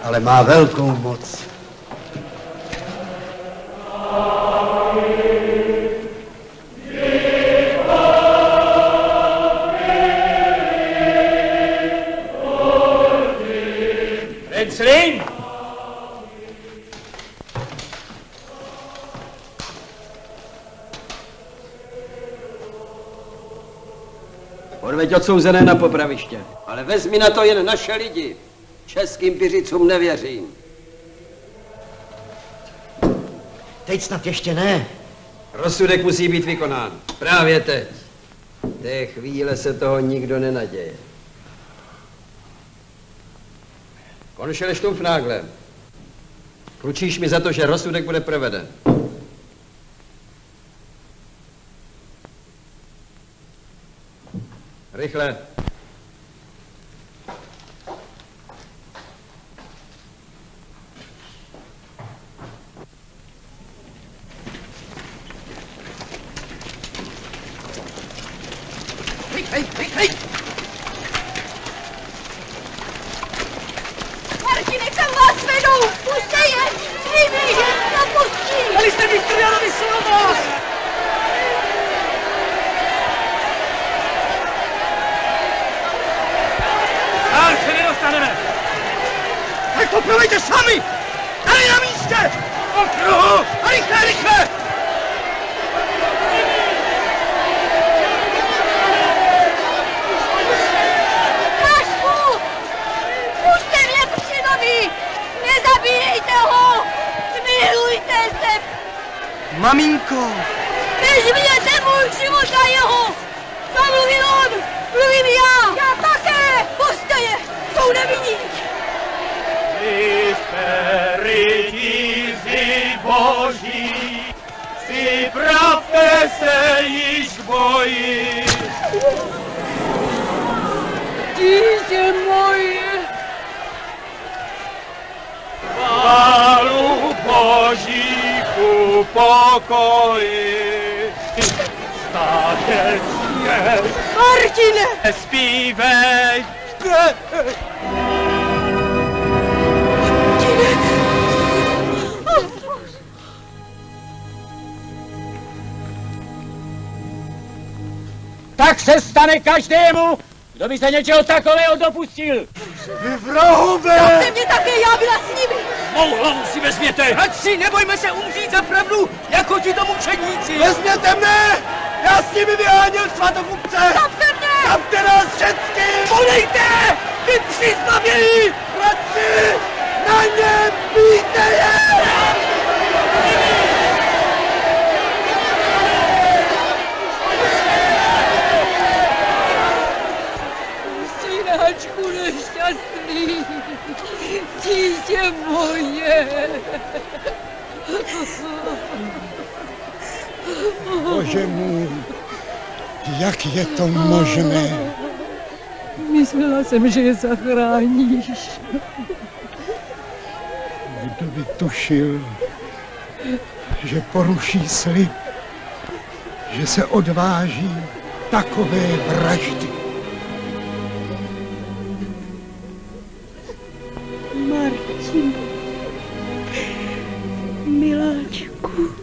Ale má velkou moc. Venclin! Odveď odsouzené na popraviště, ale vezmi na to jen naše lidi. Českým piřicům nevěřím. Teď snad ještě ne. Rozsudek musí být vykonán. Právě teď. Té chvíle se toho nikdo nenaděje. Konšele Stumpfnagle, klučíš mi za to, že rozsudek bude proveden. Rychle. Rychlej! Martine, kam vás vedou? Puste je! Svými je napustí! Dali jste mistru Janovi slovo! Dál se nedostaneme! Tak to provejte sami! Tady na místě! Okruhu! A rychle! Nezabíjejte ho! Smilujte se! Maminko! Nežměte můj život za jeho! Co mluvil on? Mluvím já! Já také! Pusťte je! Jsou nevinní! Vy jste rytíři boží, připravte se již k boji. Dítě moje! Chválu Boží ku pokoji. Statečně Martine! Zpívej! Tak se stane každému, kdo by se něčeho takového dopustil. Vy vrahové! Zase mě také, já byla s nimi! Mou hlavu si vezměte! Radši nebojme se umřít za pravdu, jako ti to mučedníci! Vezměte mne! Já s nimi vyháněl svatokupce! Zapte mě! Zapte nás všechny! Podejte! Vy přizbavějí! Bratři! Na ně bijte je! Synáčku nešťastný, dítě moje. Bože můj, jak je to možné? Myslela jsem, že je zachráníš. Kdo by tušil, že poruší slib, že se odváží takové vraždy. Martine, miláčku.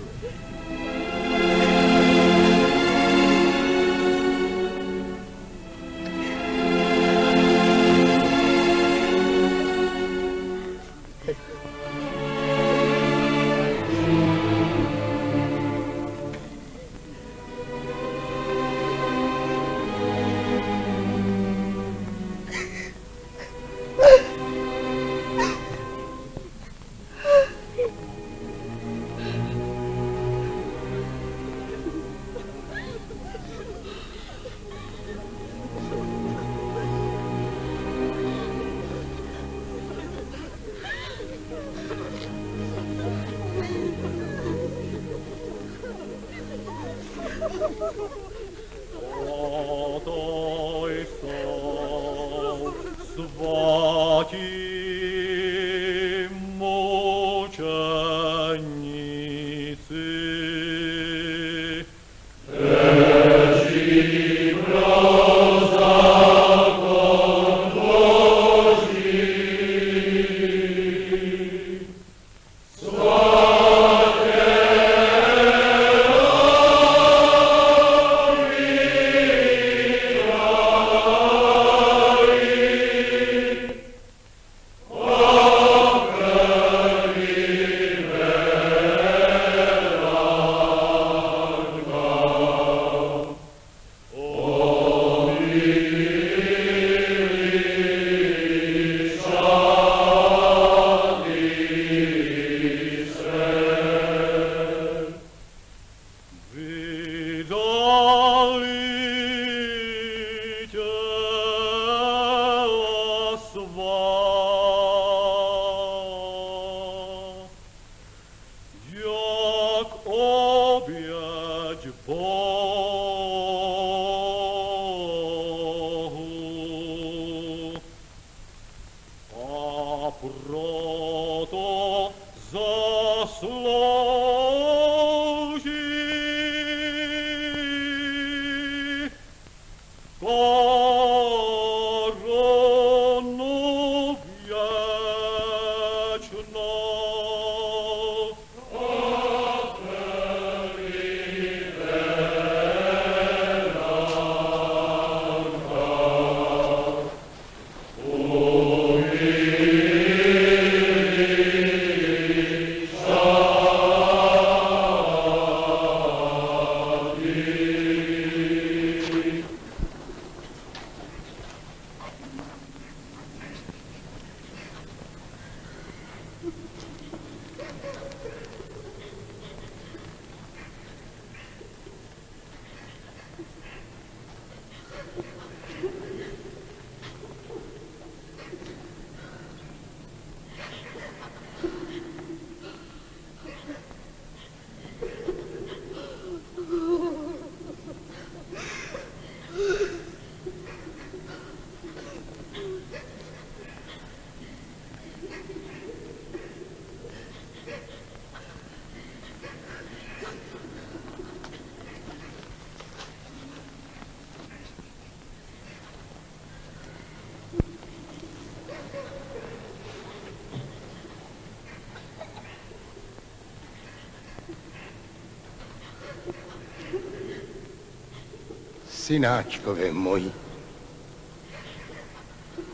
Synáčkové moji,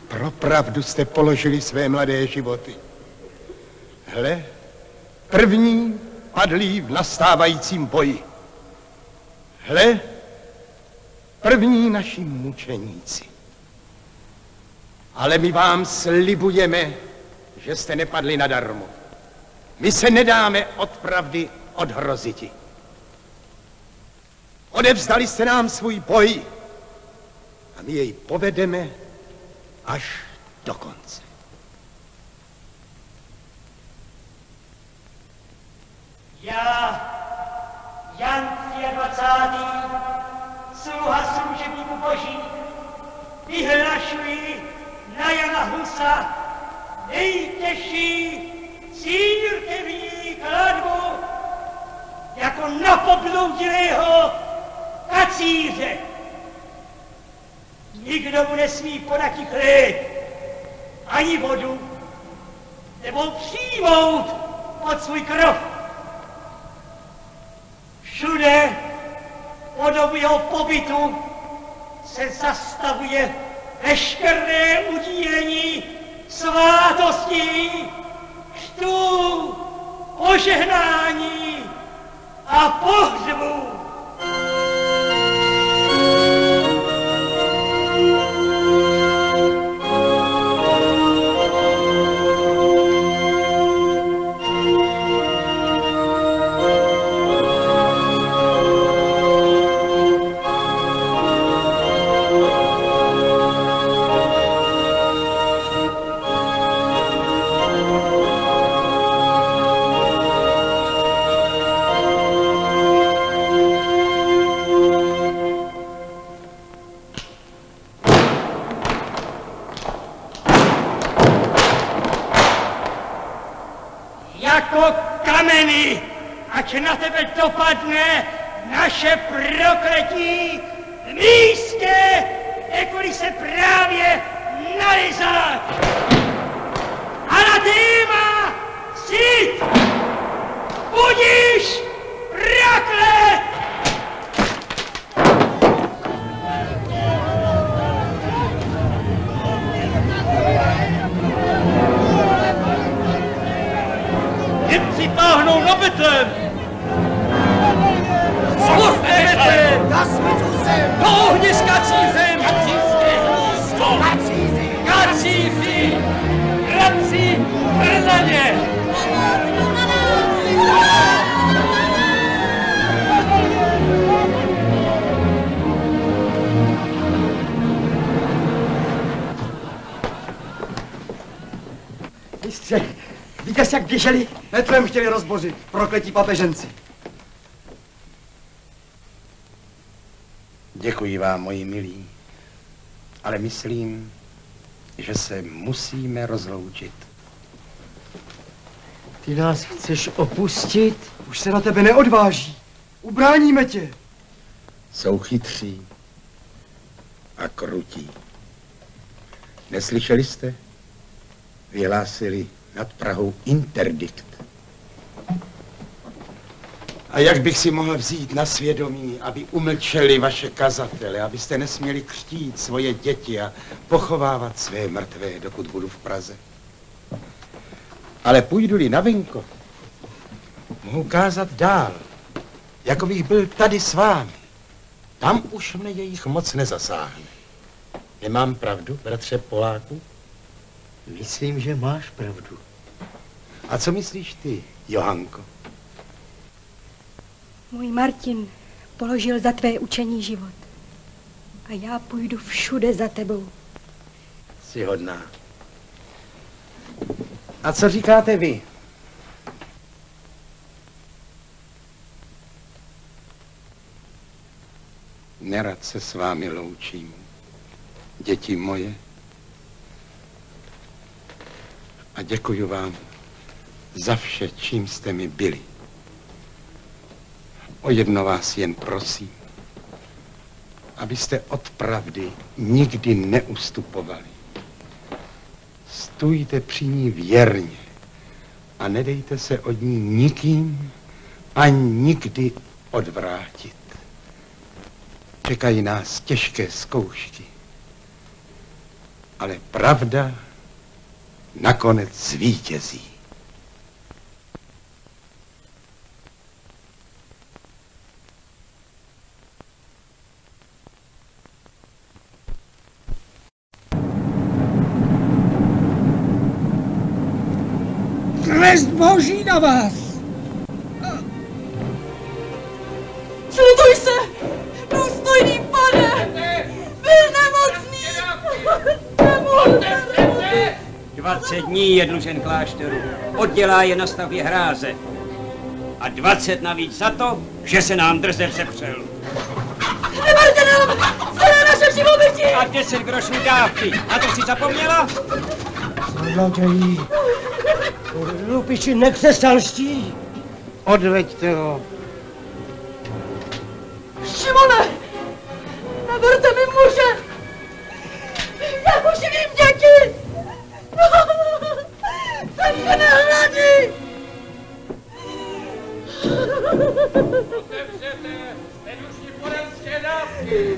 pro pravdu jste položili své mladé životy. Hle, první padlí v nastávajícím boji. Hle, první naši mučeníci. Ale my vám slibujeme, že jste nepadli nadarmo. My se nedáme od pravdy odhroziti. Odevzdali jste nám svůj boj a my jej povedeme až do konce. Já, Jan 23., sluha služebníku Boží, vyhlašuji na Jana Husa nejtěžší církevní kladbu jako napobloudilého kacíře. Nikdo mu nesmí podat chléb, ani vodu, nebo přijmout pod svůj krov. Všude po dobu jeho pobytu se zastavuje veškeré udílení svátostí, křtů, požehnání a pohřbu. Ať na tebe dopadne naše prokletí v místě, kde se právě nalezá. Anatema, sit! Budíš proklet! Němci táhnou na Betlém! Do ohniska cířem! Kacíři! Hradci Brnaně! Mistře, víte, jak běželi? Betlém chtěli rozbořit, prokletí papeženci. Děkuji vám, moji milí, ale myslím, že se musíme rozloučit. Ty nás chceš opustit? Už se na tebe neodváží. Ubráníme tě. Jsou chytří a krutí. Neslyšeli jste? Vyhlásili nad Prahou interdikt. A jak bych si mohl vzít na svědomí, aby umlčeli vaše kazatele, abyste nesměli křtít svoje děti a pochovávat své mrtvé, dokud budu v Praze. Ale půjdu-li na venkov, mohu kázat dál, jako bych byl tady s vámi. Tam už mne jejich moc nezasáhne. Nemám pravdu, bratře Poláku? Myslím, že máš pravdu. A co myslíš ty, Johanko? Můj Martin položil za tvé učení život. A já půjdu všude za tebou. Jsi hodná. A co říkáte vy? Nerad se s vámi loučím, děti moje. A děkuji vám za vše, čím jste mi byli. O jedno vás jen prosím, abyste od pravdy nikdy neustupovali. Stůjte při ní věrně a nedejte se od ní nikým ani nikdy odvrátit. Čekají nás těžké zkoušky, ale pravda nakonec zvítězí. Trest Boží na vás! Slutuj se, důstojný pane! Byl nemocný! Nemocný! 20 dní je dlužen klášteru. Oddělá je na stavbě hráze. A 20 navíc za to, že se nám drze přepřel. Neberte nám celé naše živobytí! A 10 grošů dávky. A to si zapomněla? Zloději, lupiči nekřesťanští. Odveďte ho. Šimone! Neberte mi muže! Jak už vím, děti! Zemřené hlady! Otevřete nedušní porenské dávky!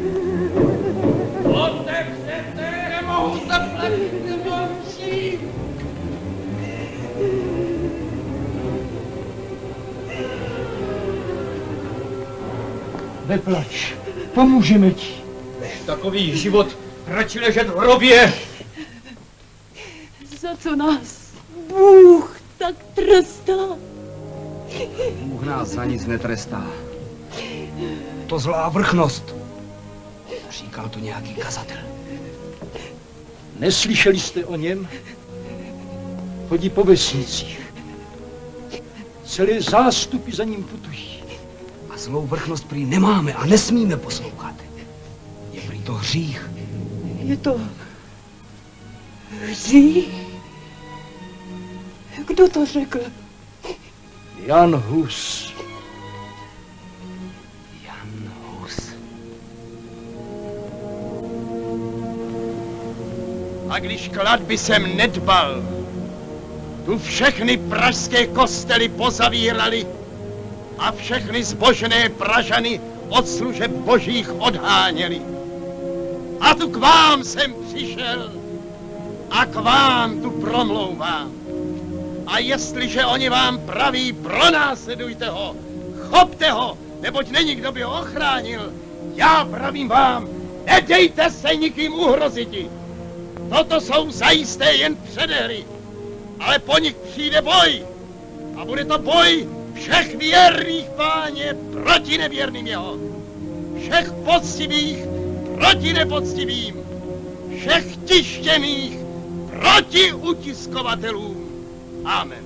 Otevřete! Nemohu zaplatit, nemůžu! Neplač, pomůžeme ti. Takový život radši ležet v hrobě. Za co nás Bůh tak trestá? Bůh nás za nic netrestá. To zlá vrchnost. Říkal to nějaký kazatel. Neslyšeli jste o něm? Chodí po vesnicích. Celé zástupy za ním putují. A zlou vrchnost prý nemáme a nesmíme poslouchat. Je prý to hřích. Je to hřích? Kdo to řekl? Jan Hus. Jan Hus. A když klatby jsem nedbal, tu všechny pražské kostely pozavírali a všechny zbožné Pražany od služeb božích odháněli. A tu k vám jsem přišel a k vám tu promlouvám. A jestliže oni vám praví, pronásledujte ho, chopte ho, neboť není kdo by ho ochránil. Já pravím vám, nedejte se nikým uhroziti. Toto jsou zajisté jen předehry, ale po nich přijde boj. A bude to boj všech věrných Páně proti nevěrným jeho. Všech poctivých proti nepoctivým. Všech tištěných proti utiskovatelům. Amen.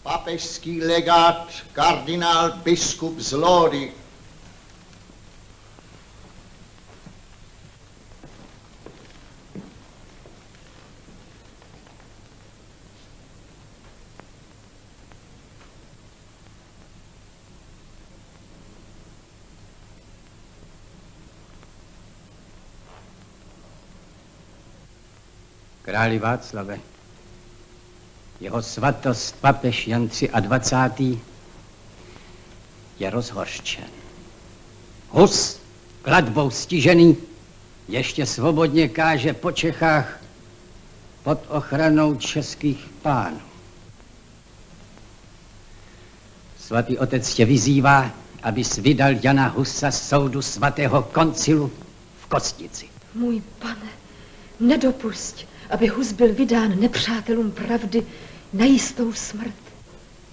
Papežský legát kardinál biskup z Lóry. Králi Václave, jeho svatost papež Jan 23. je rozhořčen. Hus, klatbou stižený, ještě svobodně káže po Čechách pod ochranou českých pánů. Svatý otec tě vyzývá, abys vydal Jana Husa z soudu svatého koncilu v Kostnici. Můj pane, nedopusť, aby Hus byl vydán nepřátelům pravdy na jistou smrt.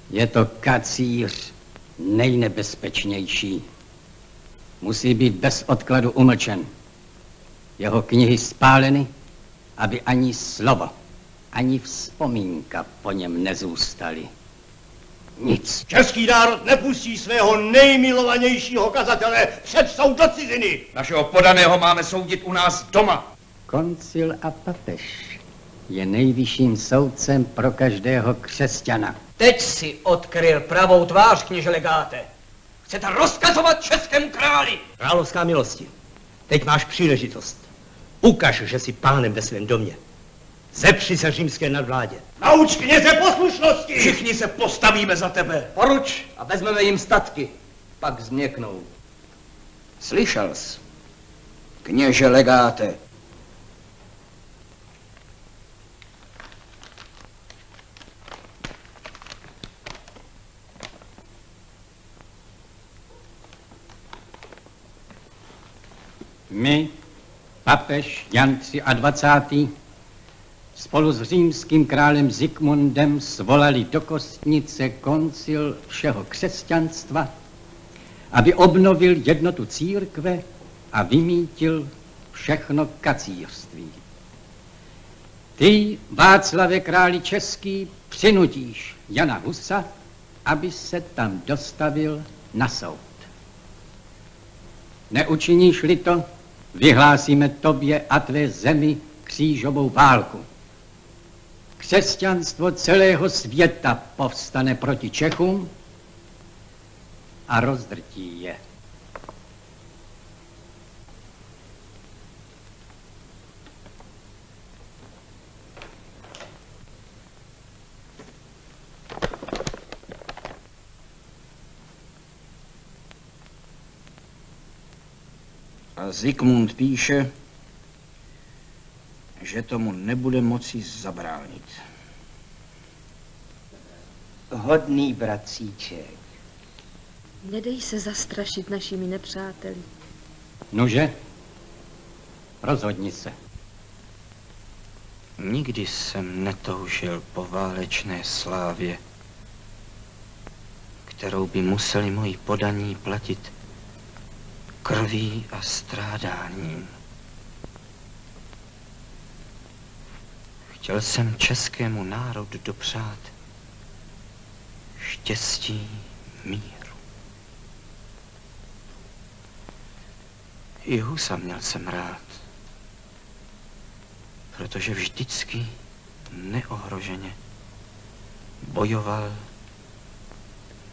Je to kacíř nejnebezpečnější. Musí být bez odkladu umlčen. Jeho knihy spáleny, aby ani slovo, ani vzpomínka po něm nezůstaly. Nic. Český národ nepustí svého nejmilovanějšího kazatele před soud do ciziny. Našeho podaného máme soudit u nás doma. Koncil a papež je nejvyšším soudcem pro každého křesťana. Teď si odkryl pravou tvář, kněže legáte. Chcete rozkazovat českému králi. Královská milosti, teď máš příležitost. Ukaž, že jsi pánem ve svém domě. Zepři se římské nadvládě. Nauč kněze poslušnosti! Všichni se postavíme za tebe. Poruč a vezmeme jim statky. Pak změknou. Slyšel jsi, kněže legáte. My, papež Jan 23. spolu s římským králem Zikmundem svolali do Kostnice koncil všeho křesťanstva, aby obnovil jednotu církve a vymítil všechno kacířství. Ty, Václave králi český, přinutíš Jana Husa, aby se tam dostavil na soud. Neučiníš-li to, vyhlásíme tobě a tvé zemi křížovou válku. Křesťanstvo celého světa povstane proti Čechům a rozdrtí je. A Zikmund píše, že tomu nebude moci zabránit. Hodný bratříček. Nedej se zastrašit našimi nepřáteli. Nože, rozhodni se. Nikdy jsem netoužil po válečné slávě, kterou by museli moji podaní platit krví a strádáním. Chtěl jsem českému národu dopřát štěstí, míru. I Husa měl jsem rád, protože vždycky neohroženě bojoval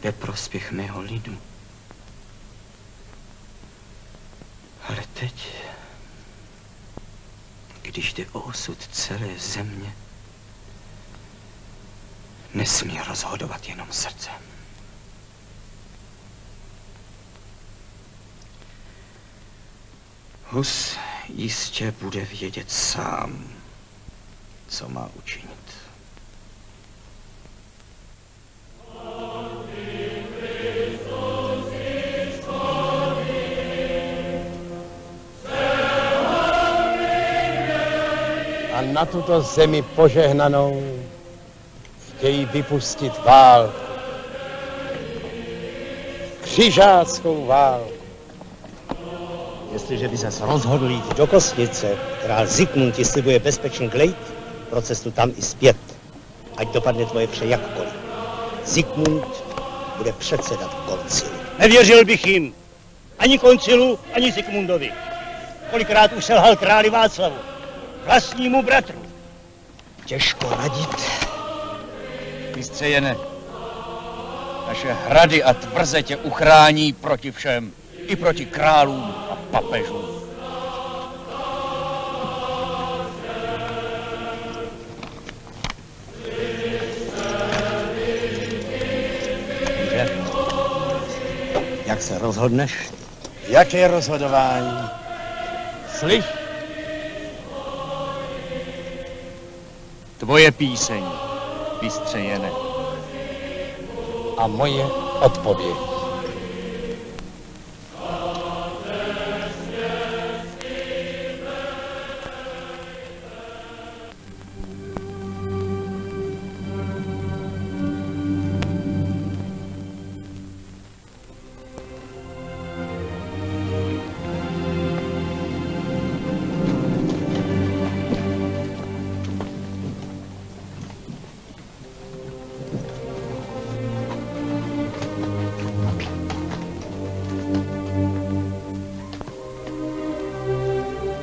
ve prospěch mého lidu. Ale teď, když jde o osud celé země, nesmí rozhodovat jenom srdce. Hus jistě bude vědět sám, co má učinit. A na tuto zemi požehnanou chtějí vypustit válku. Křižáckou válku. Jestliže by ses rozhodl jít do Kosnice, král Zikmund ti slibuje bezpečný klejt pro cestu tam i zpět. Ať dopadne tvoje vše jakkoliv. Zikmund bude předsedat koncilu. Nevěřil bych jim. Ani koncilu, ani Zikmundovi. Kolikrát už selhal králi Václavu. Vlastnímu bratru. Těžko radit. Mistře Jene, naše hrady a tvrze tě uchrání proti všem, i proti králům a papežům. Jak se rozhodneš? Jaké rozhodování? Slyš? Tvoje píseň, mistře Jene. A moje odpověď.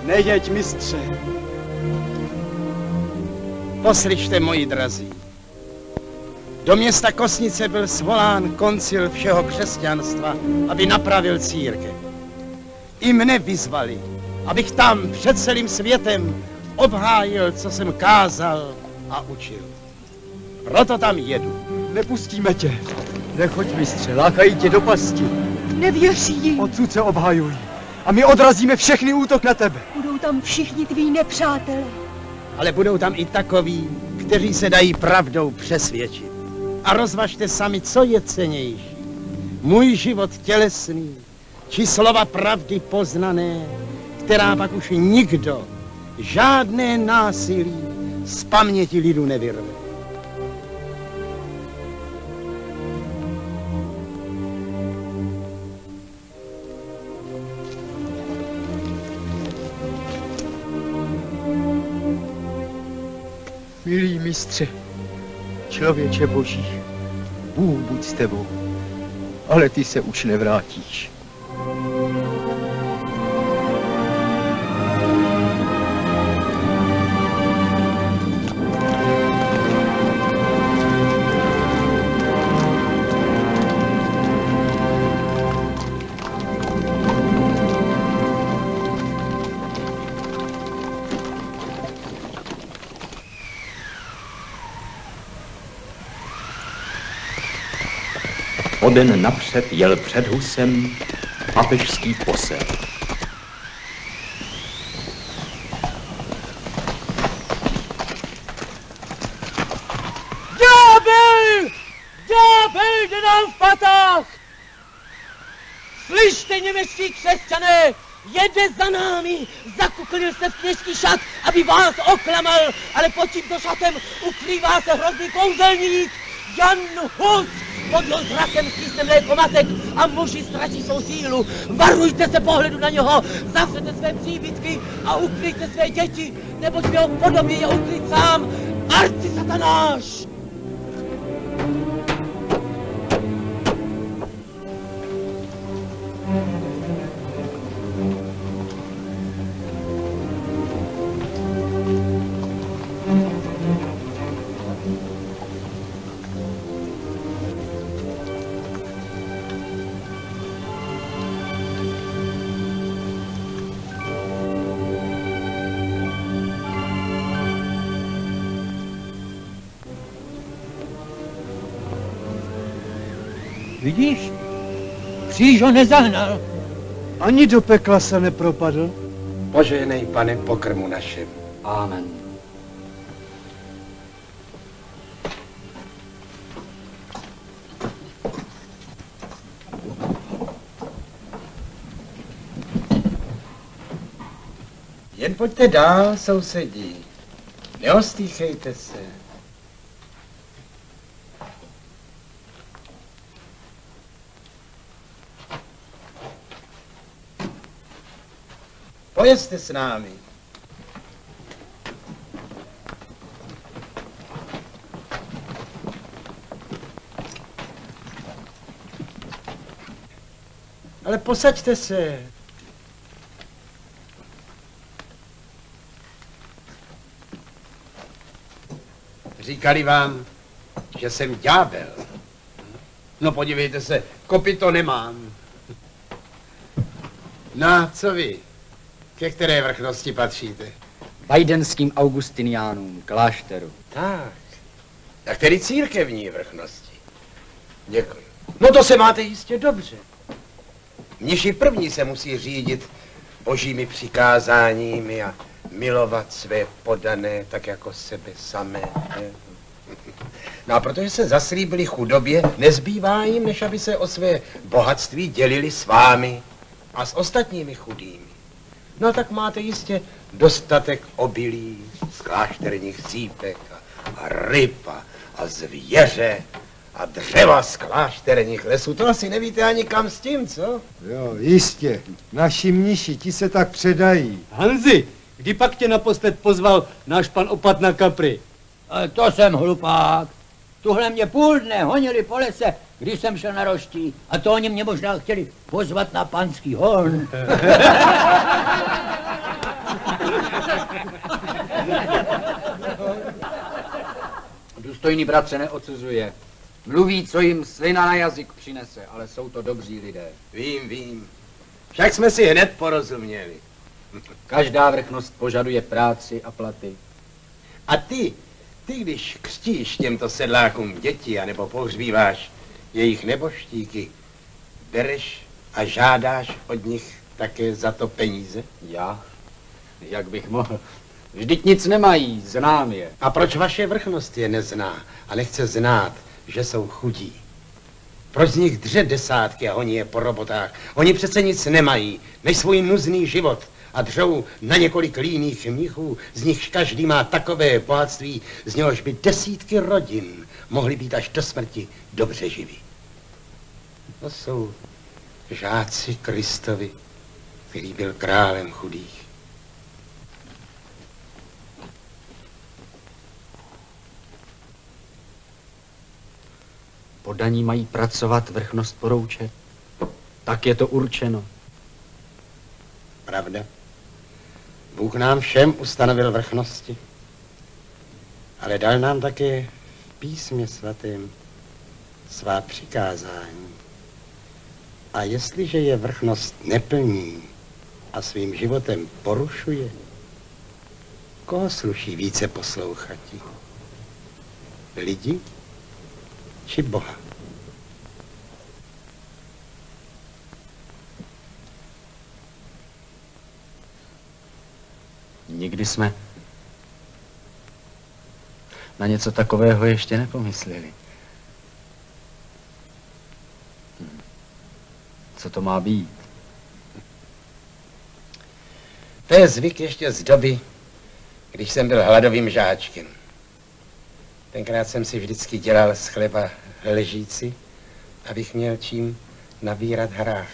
Nejeď, mistře. Poslyšte, moji drazí. Do města Kosnice byl svolán koncil všeho křesťanstva, aby napravil církev. I mne vyzvali, abych tam před celým světem obhájil, co jsem kázal a učil. Proto tam jedu. Nepustíme tě. Nechoď, mistře, lákají tě do pasti. Nevěří jim. Odsud se obhajuj. A my odrazíme všechny útok na tebe. Budou tam všichni tví nepřátelé. Ale budou tam i takoví, kteří se dají pravdou přesvědčit. A rozvažte sami, co je cennější. Můj život tělesný, či slova pravdy poznané, která pak už nikdo, žádné násilí z paměti lidu nevyrve. Milý mistře, člověče boží, Bůh buď s tebou, ale ty se už nevrátíš. O den napřed jel před Husem papežský posel. Ďábel! Ďábel jde nám v patách! Slyšte, němečtí křesťané, jede za námi, zakuklil se v kněžský šat, aby vás oklamal, ale pod tímto šatem ukrývá se hrozný kouzelník, Jan Hus. Pod zrakem stísne mléko matek a muži ztratí svou sílu. Varujte se pohledu na něho, zavřete své příbytky a ukryjte své děti, neboť v jeho podobě je ukryt sám arcisatanáš. Vidíš? Kříž ho nezahnal. Ani do pekla se nepropadl. Požehnej, Pane, pokrmu našem. Amen. Jen pojďte dál, sousedí. Neostýchejte se. Pojezte s námi. Ale posaďte se. Říkali vám, že jsem ďábel. No podívejte se, kopyto nemám. No, co vy? Ke které vrchnosti patříte? Bajdenským augustiniánům, klášteru. Tak. A který církevní vrchnosti? Děkuji. No to se máte jistě dobře. Mniši první se musí řídit božími přikázáními a milovat své podané tak jako sebe samé. No a protože se zaslíbili chudobě, nezbývá jim, než aby se o své bohatství dělili s vámi a s ostatními chudými. No tak máte jistě dostatek obilí, z klášterních cípek a ryb a zvěře a dřeva z klášterních lesů. To asi nevíte ani kam s tím, co? Jo, jistě. Naši mniši, ti se tak předají. Hanzi, kdy pak tě naposled pozval náš pan opat na kapry? To jsem hlupák. Tuhle mě půl dne honili po lese, když jsem šel na roští. A to oni mě možná chtěli pozvat na panský hon. Důstojný bratře neodsuzuje. Mluví, co jim slina na jazyk přinese, ale jsou to dobří lidé. Vím. Však jsme si hned porozuměli. Každá vrchnost požaduje práci a platy. A ty když křtíš těmto sedlákům děti, anebo pohřbíváš jejich neboštíky, bereš a žádáš od nich také za to peníze? Já? Jak bych mohl? Vždyť nic nemají, znám je. A proč vaše vrchnost je nezná a nechce znát, že jsou chudí? Proč z nich dře desátky a honí je po robotách? Oni přece nic nemají, než svůj nuzný život a dřou na několik líných mnichů, z nichž každý má takové bohatství, z něhož by desítky rodin mohly být až do smrti dobře živí. To jsou žáci Kristovi, který byl králem chudých. Podaní mají pracovat, vrchnost poroučet. Tak je to určeno. Pravda. Bůh nám všem ustanovil vrchnosti, ale dal nám také v písmě svatém svá přikázání. A jestliže je vrchnost neplní a svým životem porušuje, koho sluší více poslouchati? Lidi či Boha? Nikdy jsme na něco takového ještě nepomysleli. Co to má být? To je zvyk ještě z doby, když jsem byl hladovým žáčkem. Tenkrát jsem si vždycky dělal z chleba lžíci, abych měl čím nabírat hrách.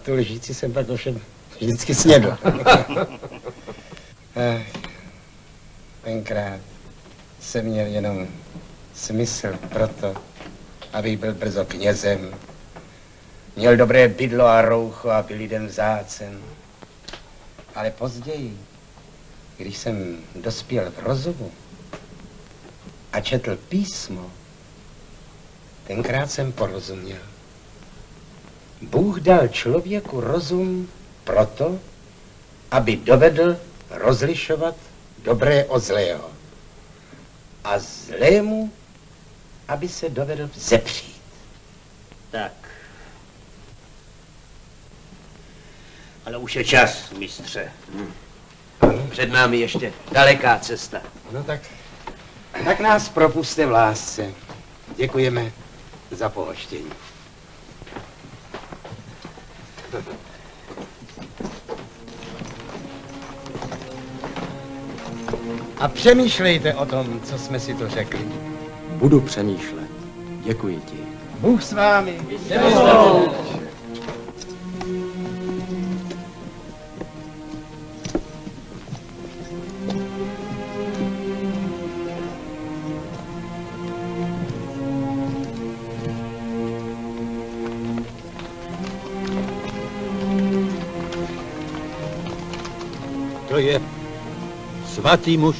Tu lžíci jsem pak ovšem vždycky snědl. Tenkrát jsem měl jenom smysl pro to, abych byl brzo knězem. Měl dobré bydlo a roucho a byl lidem vzácen. Ale později, když jsem dospěl v rozumu a četl písmo, tenkrát jsem porozuměl. Bůh dal člověku rozum proto, aby dovedl rozlišovat dobré od zlého. A zlému, aby se dovedl vzepřít. Tak. Ale už je čas, mistře. Před námi ještě daleká cesta. No tak nás propuste v lásce. Děkujeme za pohoštění. A přemýšlejte o tom, co jsme si tu řekli. Budu přemýšlet. Děkuji ti. Bůh s vámi. To je svatý muž.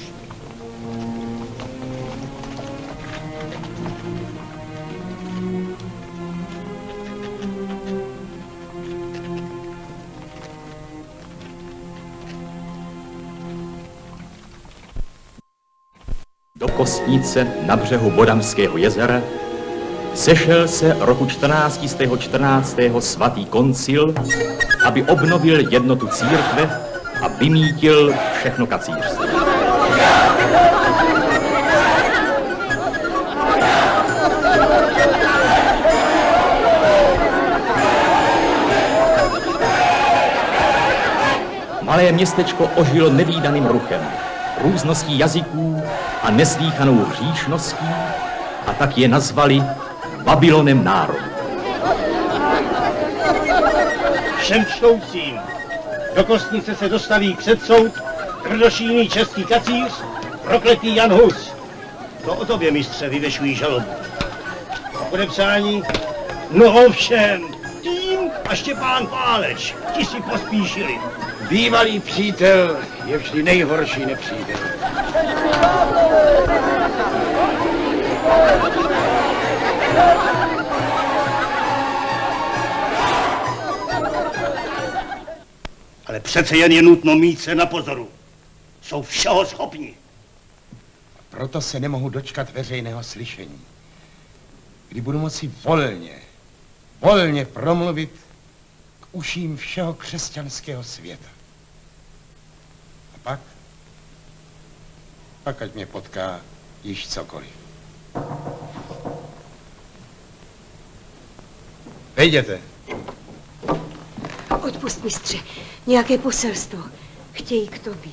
Do Kostnice na břehu Bodamského jezera sešel se roku 1414. svatý koncil, aby obnovil jednotu církve a vymítil všechno kacířství. Malé městečko ožilo nevídaným ruchem, růzností jazyků a neslýchanou hříšností, a tak je nazvali Babylonem národu. Všem čtoucím do Kostnice se dostaví před soud tvrdošíjný český kacíř, prokletý Jan Hus. To o tobě, mistře, vyvěšují žalobu. A podepsání? No ovšem, tím a Štěpán Páleč, ti si pospíšili. Bývalý přítel je vždy nejhorší nepřítel. Ale přece jen je nutno mít se na pozoru. Jsou všeho schopni. Proto se nemohu dočkat veřejného slyšení, kdy budu moci volně promluvit k uším všeho křesťanského světa. A pak ať mě potká již cokoliv. Vejděte. Odpust, mistře, nějaké poselstvo. Chtějí k tobě.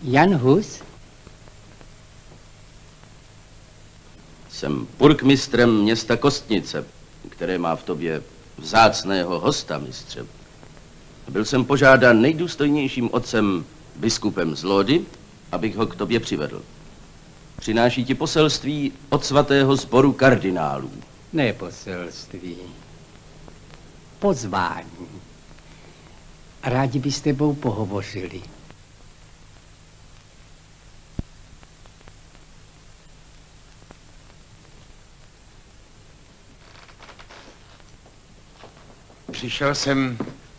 Jan Hus? Jsem burkmistrem města Kostnice, které má v tobě vzácného hosta, mistře. Byl jsem požádán nejdůstojnějším otcem, biskupem z Lódy, abych ho k tobě přivedl. Přináší ti poselství od svatého sboru kardinálů. Ne poselství. Pozvání. Rádi by s tebou pohovořili. Přišel jsem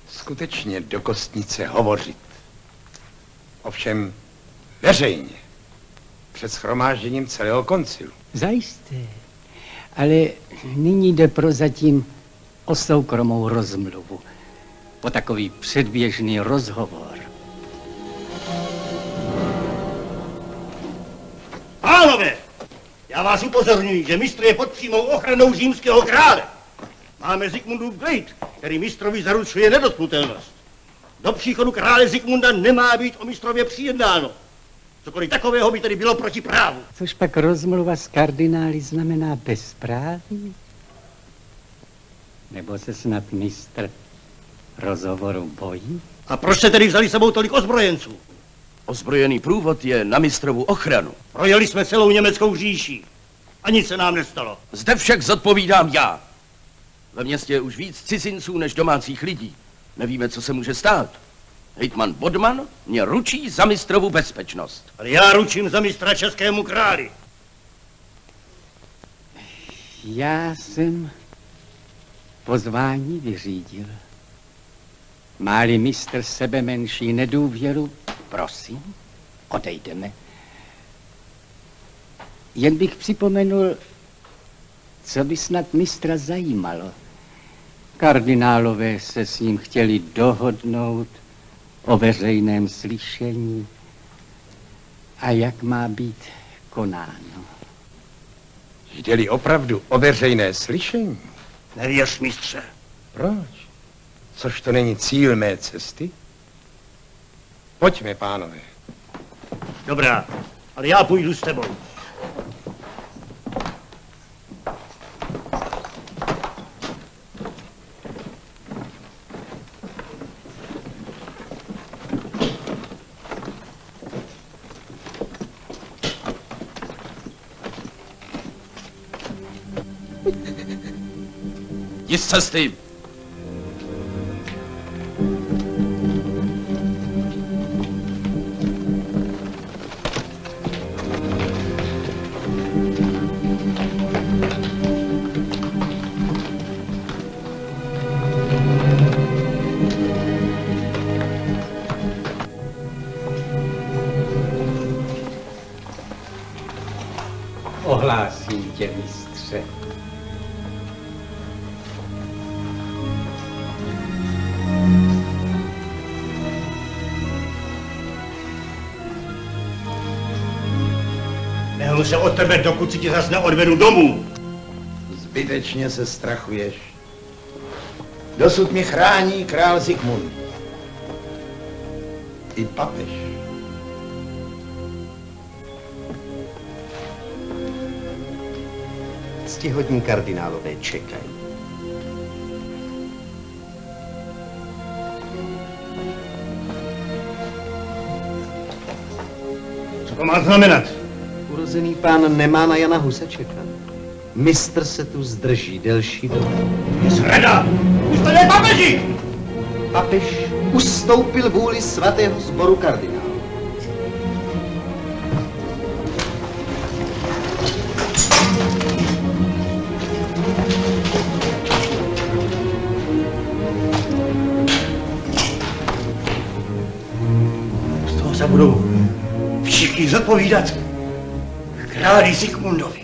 skutečně do Kostnice hovořit. Ovšem veřejně, před shromážděním celého koncilu. Zajisté, ale nyní jde prozatím o soukromou rozmluvu, o takový předběžný rozhovor. Pánové, já vás upozorňuji, že mistr je pod přímou ochranou římského krále. Máme Zikmundův klid, který mistrovi zaručuje nedotknutelnost. Do příchodu krále Zikmunda nemá být o mistrově přijednáno. Cokoliv takového by tedy bylo proti právu. Což pak rozmluva s kardinály znamená bezpráví? Nebo se snad mistr rozhovoru bojí? A proč se tedy vzali sebou tolik ozbrojenců? Ozbrojený průvod je na mistrovu ochranu. Projeli jsme celou německou říši a nic se nám nestalo. Zde však zodpovídám já. Ve městě je už víc cizinců než domácích lidí. Nevíme, co se může stát. Hejtman Bodman mě ručí za mistrovu bezpečnost. Ale já ručím za mistra českému králi. Já jsem pozvání vyřídil. Má-li mistr sebe menší nedůvěru, prosím, odejdeme. Jen bych připomenul, co by snad mistra zajímalo. Kardinálové se s ním chtěli dohodnout o veřejném slyšení a jak má být konáno. Jde-li opravdu o veřejné slyšení? Nevěř, mistře. Proč? Což to není cíl mé cesty? Pojďme, pánové. Dobrá, ale já půjdu s tebou. Jdi z cesty! Ohlásím tě, mistře. Nehnu se od tebe, dokud si tě zas neodvedu domů. Zbytečně se strachuješ. Dosud mě chrání král Zikmund. I papež. Ctihodní kardinálové čekají. Co to má znamenat? Urozený pán nemá na Jana Huse čekat. Mistr se tu zdrží delší dobu. Je zrada! Puste papeži! Papež ustoupil vůli svatého sboru kardinálů. Z toho se budou všichni zodpovídat králi Zikmundovi.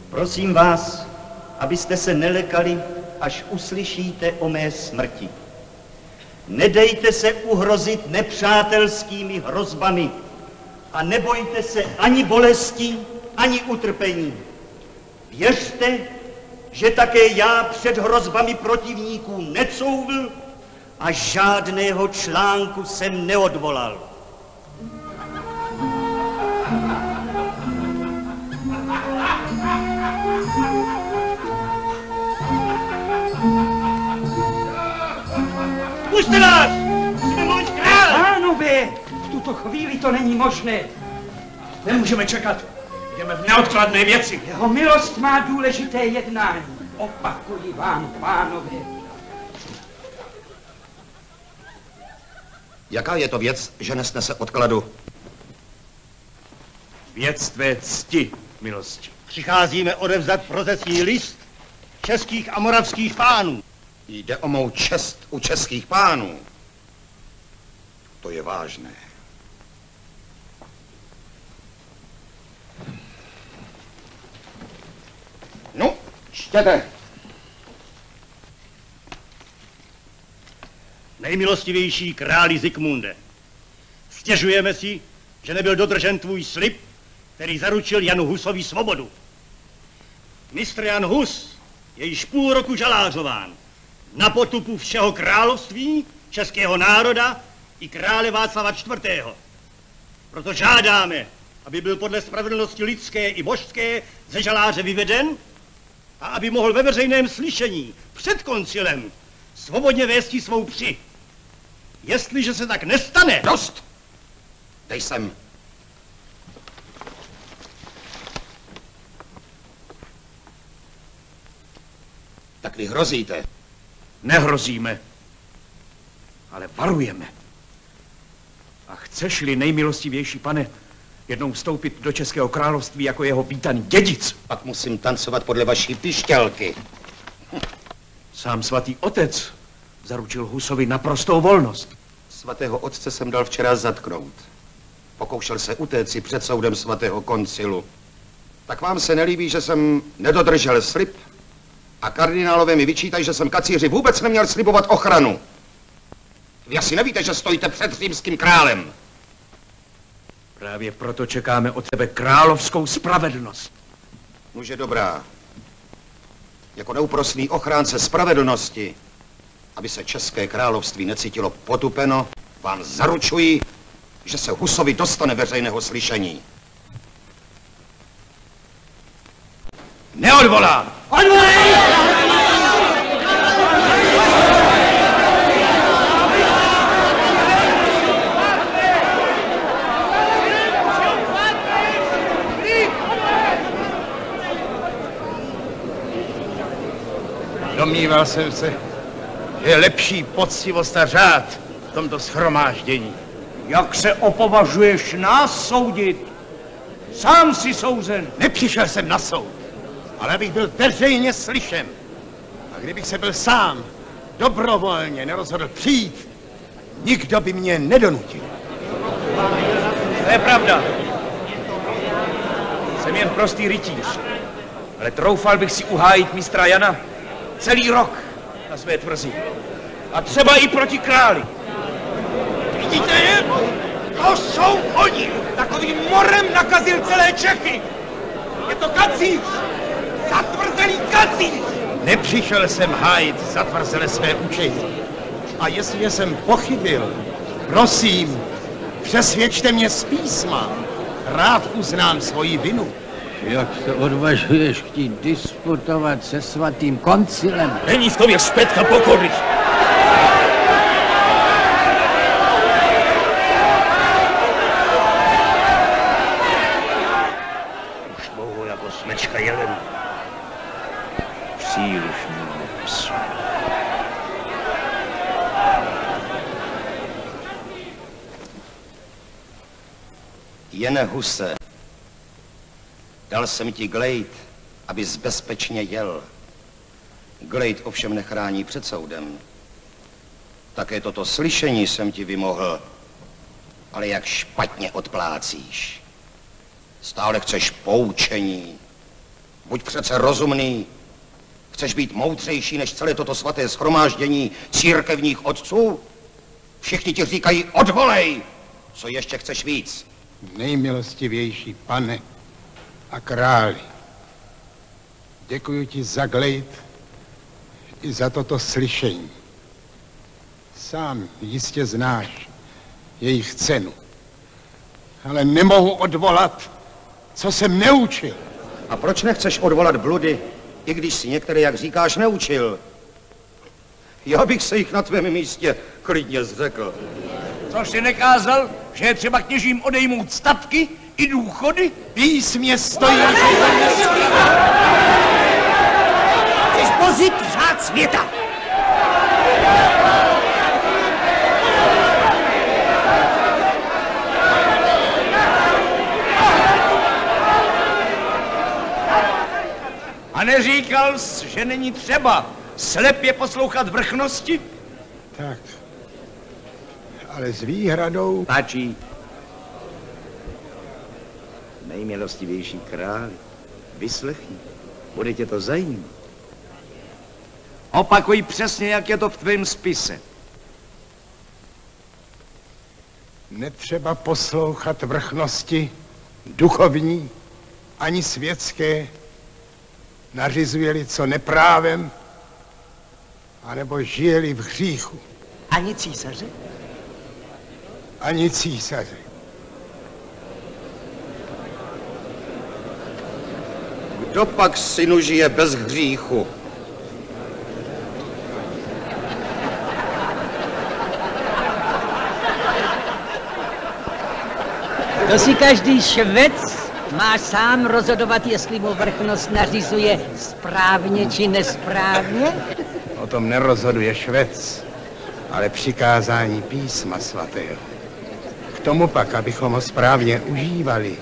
Prosím vás, abyste se nelekali, až uslyšíte o mé smrti. Nedejte se uhrozit nepřátelskými hrozbami a nebojte se ani bolesti, ani utrpení. Věřte, že také já před hrozbami protivníků necouvl a žádného článku jsem neodvolal. Puste nás! Musíme mluvit král! Pánové, v tuto chvíli to není možné. Nemůžeme čekat. Jdeme v neodkladné věci. Jeho milost má důležité jednání. Opakuji vám, pánové. Jaká je to věc, že nesnese odkladu? Věc tvé cti, milosti. Přicházíme odevzdat protestní list českých a moravských pánů. Jde o mou čest u českých pánů. To je vážné. No, čtěte. Nejmilostivější králi Zikmunde, stěžujeme si, že nebyl dodržen tvůj slib, který zaručil Janu Husovi svobodu. Mistr Jan Hus je již půl roku žalářován na potupu všeho království, českého národa i krále Václava IV. Proto žádáme, aby byl podle spravedlnosti lidské i božské ze žaláře vyveden a aby mohl ve veřejném slyšení před koncilem svobodně vésti svou při. Jestliže se tak nestane... Dost! Dej sem. Tak vy hrozíte. Nehrozíme, ale varujeme. A chceš-li, nejmilostivější pane, jednou vstoupit do Českého království jako jeho vítaný dědic, pak musím tancovat podle vaší pišťalky. Sám svatý otec zaručil Husovi naprostou volnost. Svatého otce jsem dal včera zatknout. Pokoušel se utéci před soudem svatého koncilu. Tak vám se nelíbí, že jsem nedodržel slib? A kardinálové mi vyčítají, že jsem kacíři vůbec neměl slibovat ochranu. Vy asi nevíte, že stojíte před římským králem. Právě proto čekáme od tebe královskou spravedlnost. Nuže dobrá. Jako neúprosný ochránce spravedlnosti, aby se České království necítilo potupeno, vám zaručuji, že se Husovi dostane veřejného slyšení. Neodvolám! Odvolej! Domníval jsem se, že je lepší poctivost a řád v tomto shromáždění. Jak se opovažuješ nás soudit? Sám si souzen. Nepřišel jsem na soud, ale abych byl veřejně slyšen. A kdybych se byl sám dobrovolně nerozhodl přijít, nikdo by mě nedonutil. To je pravda. Jsem jen prostý rytíř, ale troufal bych si uhájit mistra Jana celý rok na své tvrzi. A třeba i proti králi. Vidíte je? To jsou oni! Takovým morem nakazil celé Čechy! Je to kacíř! Zatvrzelý kacíř! Nepřišel jsem hájit zatvrzele své učení. A jestliže jsem pochybil, prosím, přesvědčte mě z písma. Rád uznám svoji vinu. Jak se odvažuješ chtít disputovat se svatým koncilem? Není v tobě špetka pokory. Už dlouho jako smečka jelenu. Příliš mnoho psů. Jene Huse, dal jsem ti glejt, abys bezpečně jel. Glejt ovšem nechrání před soudem. Také toto slyšení jsem ti vymohl, ale jak špatně odplácíš. Stále chceš poučení. Buď přece rozumný. Chceš být moudřejší než celé toto svaté shromáždění církevních otců? Všichni ti říkají odvolej. Co ještě chceš víc? Nejmilostivější pane a králi, děkuji ti za glejt i za toto slyšení. Sám jistě znáš jejich cenu, ale nemohu odvolat, co jsem neučil. A proč nechceš odvolat bludy, i když si některé, jak říkáš, neučil? Já bych se jich na tvém místě klidně zřekl. Což si nekázal, že je třeba kněžím odejmout statky i důchody? Písmě stojí. Chceš pozit řád světa. A neříkal jsi, že není třeba slepě poslouchat vrchnosti? Tak, ale s výhradou... Páčí. Nejmilostivější králi, vyslechni, bude tě to zajímat. Opakuj přesně, jak je to v tvém spise. Netřeba poslouchat vrchnosti duchovní ani světské, nařizuje-li co neprávem, anebo žije-li v hříchu. Ani císaře? Ani císaře. Kdo pak, synu, žije bez hříchu? To si každý švec má sám rozhodovat, jestli mu vrchnost nařizuje správně či nesprávně? O tom nerozhoduje švec, ale přikázání písma svatého. K tomu pak, abychom ho správně užívali,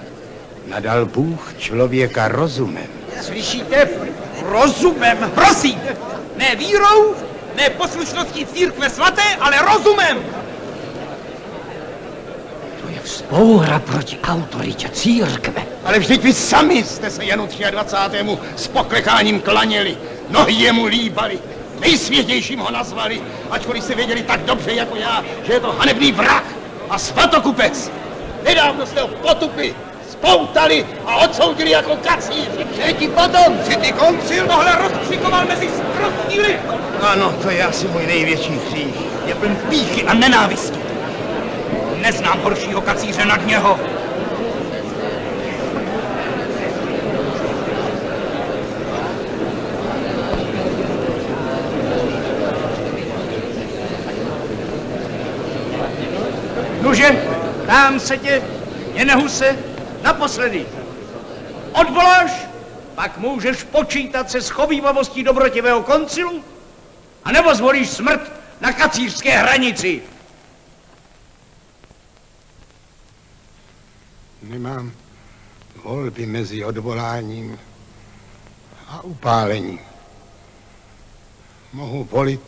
nadal Bůh člověka rozumem. Slyšíte? Rozumem, prosím! Ne vírou, ne poslušností církve svaté, ale rozumem! Vzpoura proti autoritě církve. Ale vždyť vy sami jste se Janu 23. s poklekáním klaněli, nohy jemu líbali, nejsvětějším ho nazvali, ačkoliv jste věděli tak dobře jako já, že je to hanebný vrah a svatokupec. Nedávno jste ho potupy, spoutali a odsoudili jako kacíř. Třetí potom, třetí koncil, tohle rozkřikoval mezi sprostí lid. Ano, to je asi můj největší hřích. Je pln pýchy a nenávisti. Neznám horšího kacíře nad něho. Nuže, ptám se tě, Jenehuse, naposledy. Odvoláš, pak můžeš počítat se schovívavostí dobrotivého koncilu, anebo zvolíš smrt na kacířské hranici. Nemám volby mezi odvoláním a upálením. Mohu volit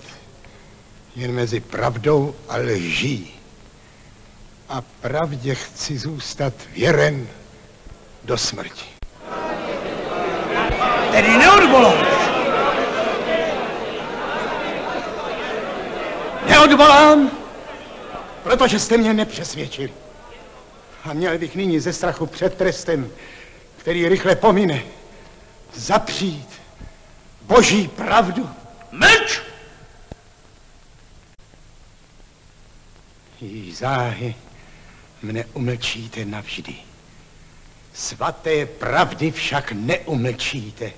jen mezi pravdou a lží. A pravdě chci zůstat věren do smrti. Tedy neodvoláš. Neodvolám, protože jste mě nepřesvědčili. A měl bych nyní ze strachu před trestem, který rychle pomine, zapřít boží pravdu. Mlč! Její záhy mne umlčíte navždy. Svaté pravdy však neumlčíte.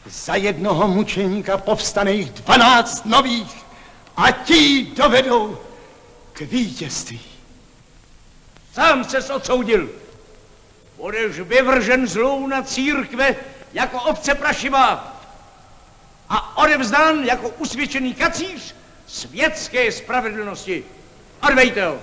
Za jednoho mučeníka povstane jich 12 nových a ti dovedou k vítězství. Sám ses odsoudil. Budeš vyvržen zlou na církve jako ovce prašivá a odevzdán jako usvědčený kacíř světské spravedlnosti. Odvejte ho.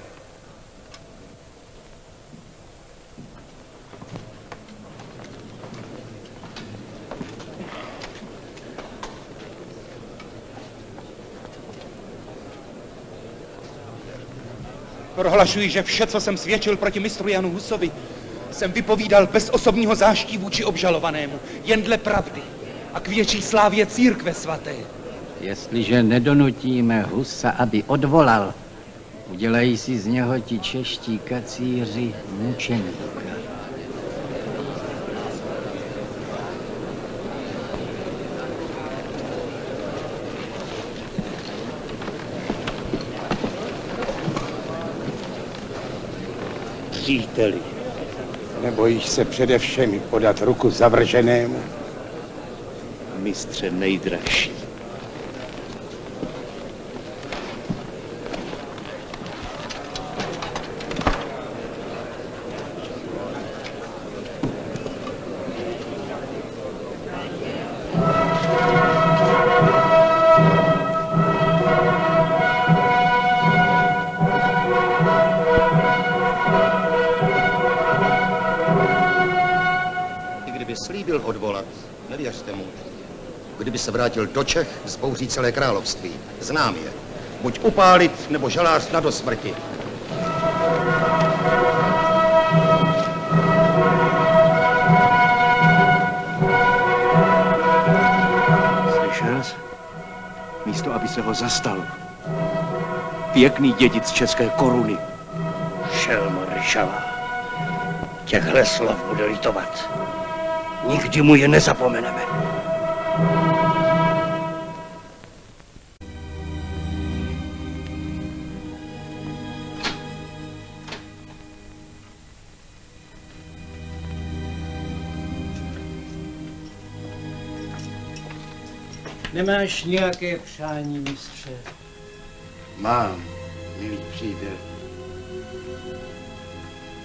Prohlašuji, že vše, co jsem svědčil proti mistru Janu Husovi, jsem vypovídal bez osobního záštivu či obžalovanému, jen dle pravdy a k větší slávě církve svaté. Jestliže nedonutíme Husa, aby odvolal, udělají si z něho ti čeští kacíři mučeníka. Příteli, nebojíš se přede všemi podat ruku zavrženému? Mistře nejdražší. Kdyby slíbil odvolat, nevěřte mu. Kdyby se vrátil do Čech, vzbouří celé království. Znám je. Buď upálit, nebo žalář na dosmrti. Slyšel jsi? Místo, aby se ho zastal. Pěkný dědic české koruny. Šelma Ryšava. Těchhle slov bude litovat. Nikdy mu je nezapomeneme. Nemáš nějaké přání, mistře? Mám, milý přítel.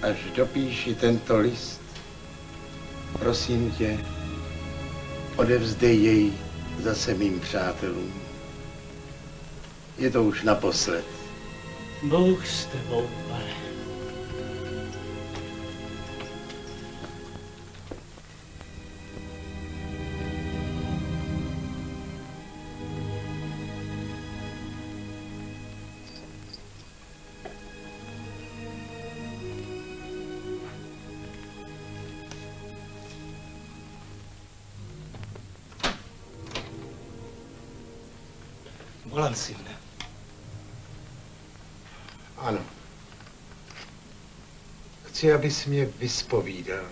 Až dopíši tento list, prosím tě, odevzdej jej zase mým přátelům. Je to už naposled. Bůh s tebou, pane. Volal jsi mne. Ano. Chci, abys mě vyspovídal,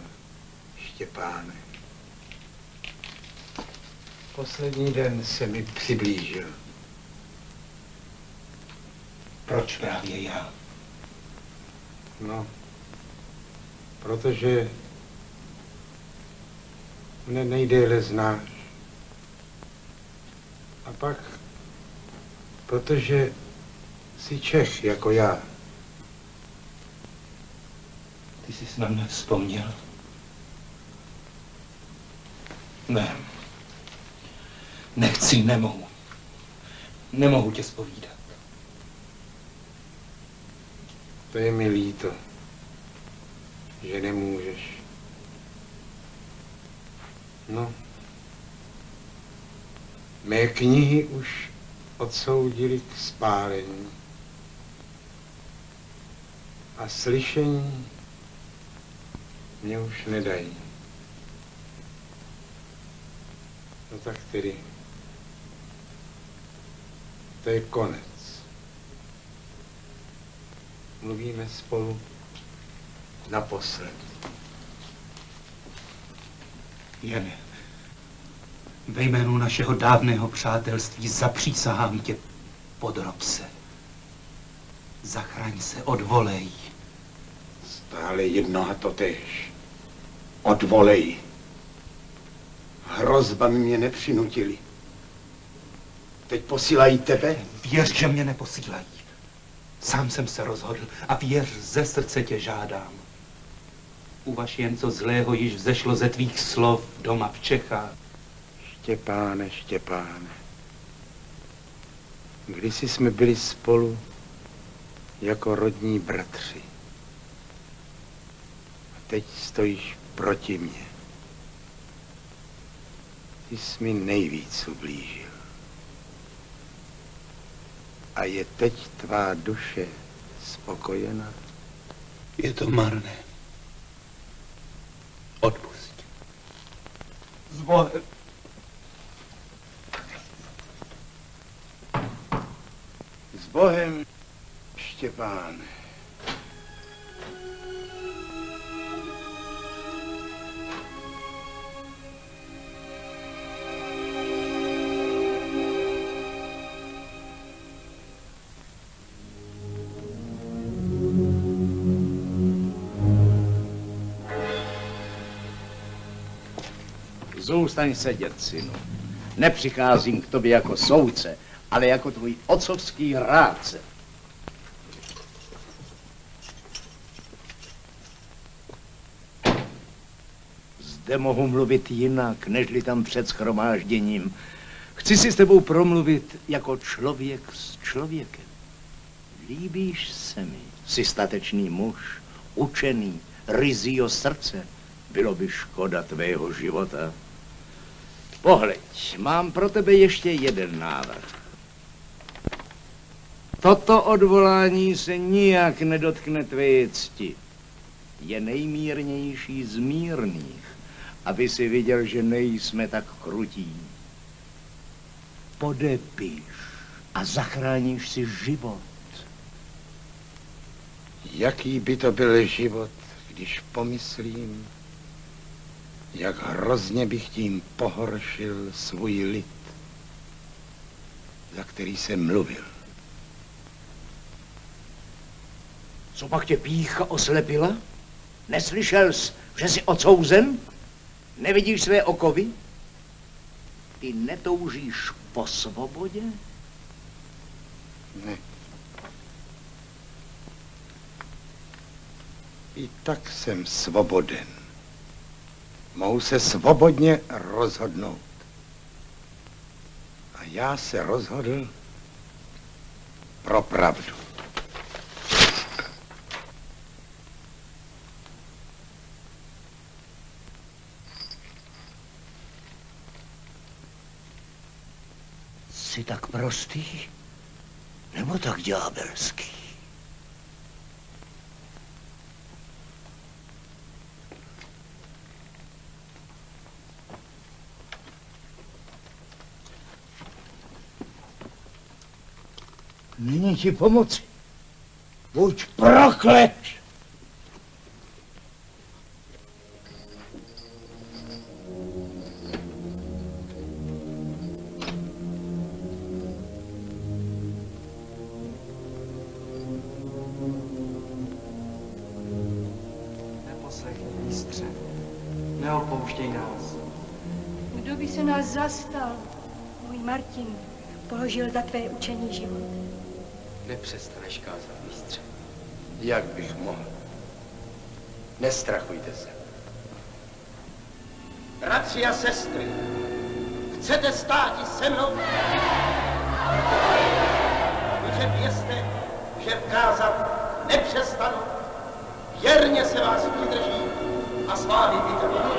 Štěpáne. Poslední den se mi přiblížil. Proč právě já? No, protože mne nejdéle znáš. A pak, protože jsi Čech jako já. Ty jsi na mě vzpomněl? Ne. Nechci, nemohu. Nemohu tě zpovídat. To je mi líto, že nemůžeš. No, mé knihy už odsoudili k spálení. A slyšení mě už nedají. No tak tedy, to je konec. Mluvíme spolu naposled. Jene, ve jménu našeho dávného přátelství zapřísahám tě, podrob se. Zachraň se, odvolej. Stále jedno a totéž. Odvolej. Hrozbami mě nepřinutili. Teď posílají tebe? Věř, že mě neposílají. Sám jsem se rozhodl a věř, ze srdce tě žádám. Uvaž jen, co zlého již vzešlo ze tvých slov doma v Čechách. Štěpáne, Štěpáne. Kdysi jsme byli spolu jako rodní bratři. A teď stojíš proti mně. Ty jsi mi nejvíc ublížil. A je teď tvá duše spokojena? Je to marné. Odpusť. S Bohem. S Bohem, Štěpáne. Zůstaň sedět, synu. Nepřicházím k tobě jako soudce, ale jako tvůj otcovský rádce. Zde mohu mluvit jinak, nežli tam před shromážděním. Chci si s tebou promluvit jako člověk s člověkem. Líbíš se mi, jsi statečný muž, učený, ryzího srdce, Bylo by škoda tvého života. Pohleď, mám pro tebe ještě jeden návrh. Toto odvolání se nijak nedotkne tvé cti. Je nejmírnější z mírných, aby si viděl, že nejsme tak krutí. Podepiš a zachráníš si život. Jaký by to byl život, když pomyslím, jak hrozně bych tím pohoršil svůj lid, za který jsem mluvil. Co pak tě pýcha oslepila? Neslyšel jsi, že jsi odsouzen? Nevidíš své okovy? Ty netoužíš po svobodě? Ne. I tak jsem svoboden. Mohu se svobodně rozhodnout. A já se rozhodl pro pravdu. Jsi tak prostý, nebo tak ďábelský? Není ti pomoci. Buď proklet! Neposlechni, mistře. Neopouštěj nás. Kdo by se nás zastal? Můj Martin položil za tvé učení život. Nepřestaneš kázat, mistře. Jak bych mohl? Nestrachujte se. Bratři a sestry, chcete stát se mnou? Takže vězte, že kázat nepřestanu. Věrně se vás přidržím a s vámi vytrvám.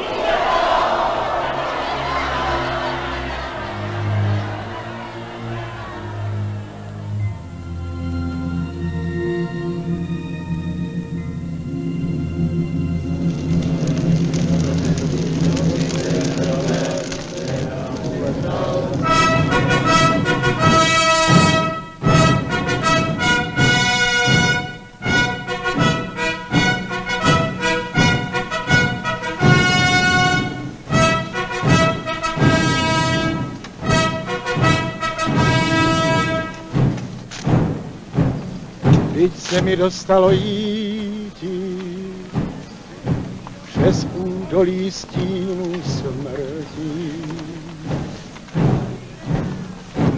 Teď se mi dostalo jíti přes údolí stínů smrti.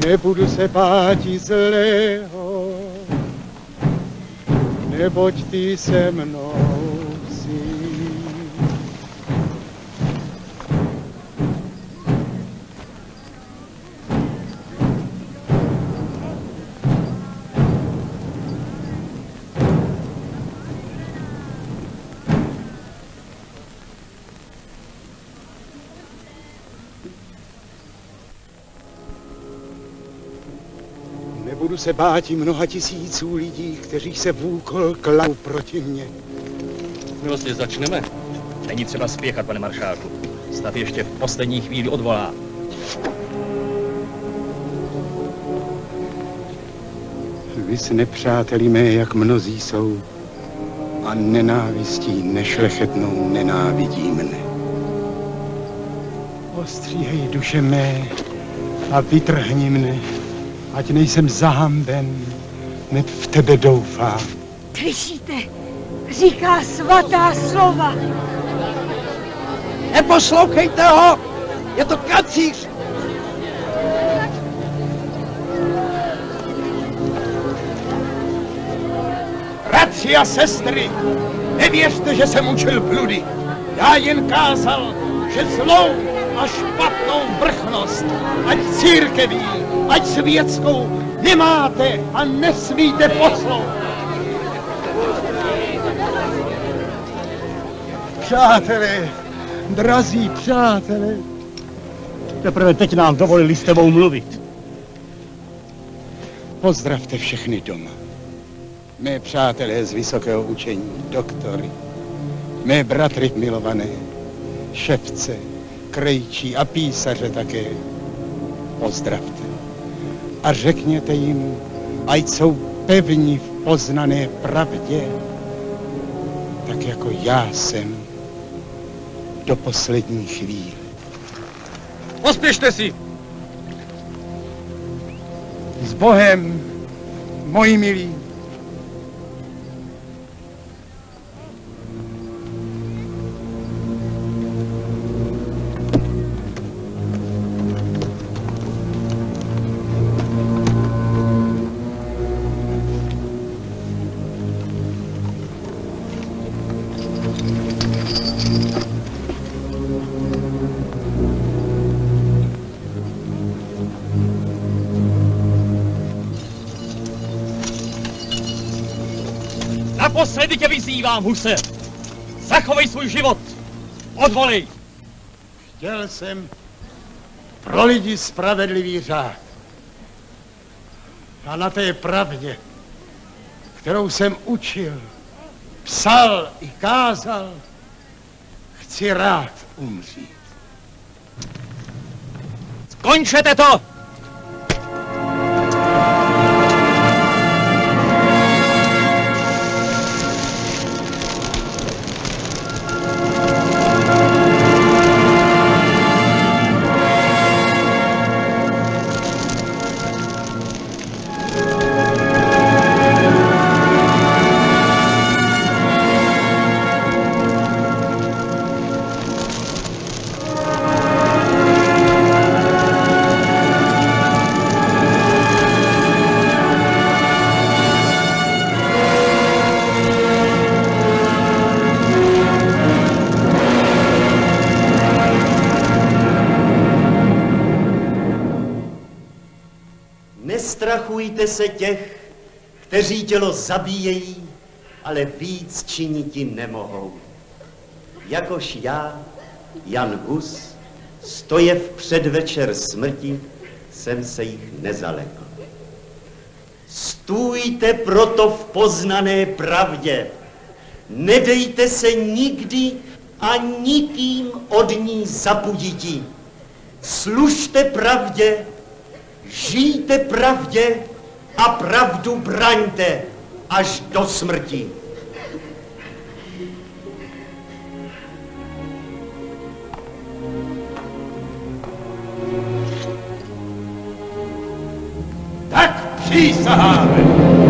Nebudu se báti zlého, neboť ty se mnou jsi. Nebudu se báti mnoha tisíců lidí, kteří se v úkol kladou proti mně. Milostně začneme. Není třeba spěchat, pane maršálku. Stav ještě v poslední chvíli odvolá. Vy s nepřáteli mé, jak mnozí jsou, a nenávistí nešlechetnou nenávidí mne. Ostříhej duše mé a vytrhni mne, ať nejsem zahamben, neb v tebe doufám. Slyšíte? Říká svatá slova. Neposlouchejte ho! Je to kacíř! Bratři a sestry, nevěřte, že jsem učil bludy. Já jen kázal, že zlou a špatnou vrchnost, ať církevní, ať světskou, nemáte a nesmíte poslouchat. Přátelé, Drazí přátelé. Teprve teď nám dovolili s tebou mluvit. Pozdravte všechny doma. Mé přátelé z vysokého učení, doktory, mé bratry milované, ševce, krejčí a písaře také. Pozdravte. A řekněte jim, ať jsou pevní v poznané pravdě, tak jako já jsem do poslední chvíle. Pospěšte si! S Bohem, moji milí. Naposledy tě vyzývám, Huse. Zachovej svůj život. Odvolej. Chtěl jsem pro lidi spravedlivý řád. A na té pravdě, kterou jsem učil, psal i kázal, chci rád umřít. Skončete to! Nestrachujte se těch, kteří tělo zabíjejí, ale víc činiti nemohou. Jakož já, Jan Hus, stoje v předvečer smrti, jsem se jich nezalekl. Stůjte proto v poznané pravdě. Nedejte se nikdy a nikým od ní zapuditi. Služte pravdě, žijte pravdě a pravdu braňte až do smrti. Tak přísaháme.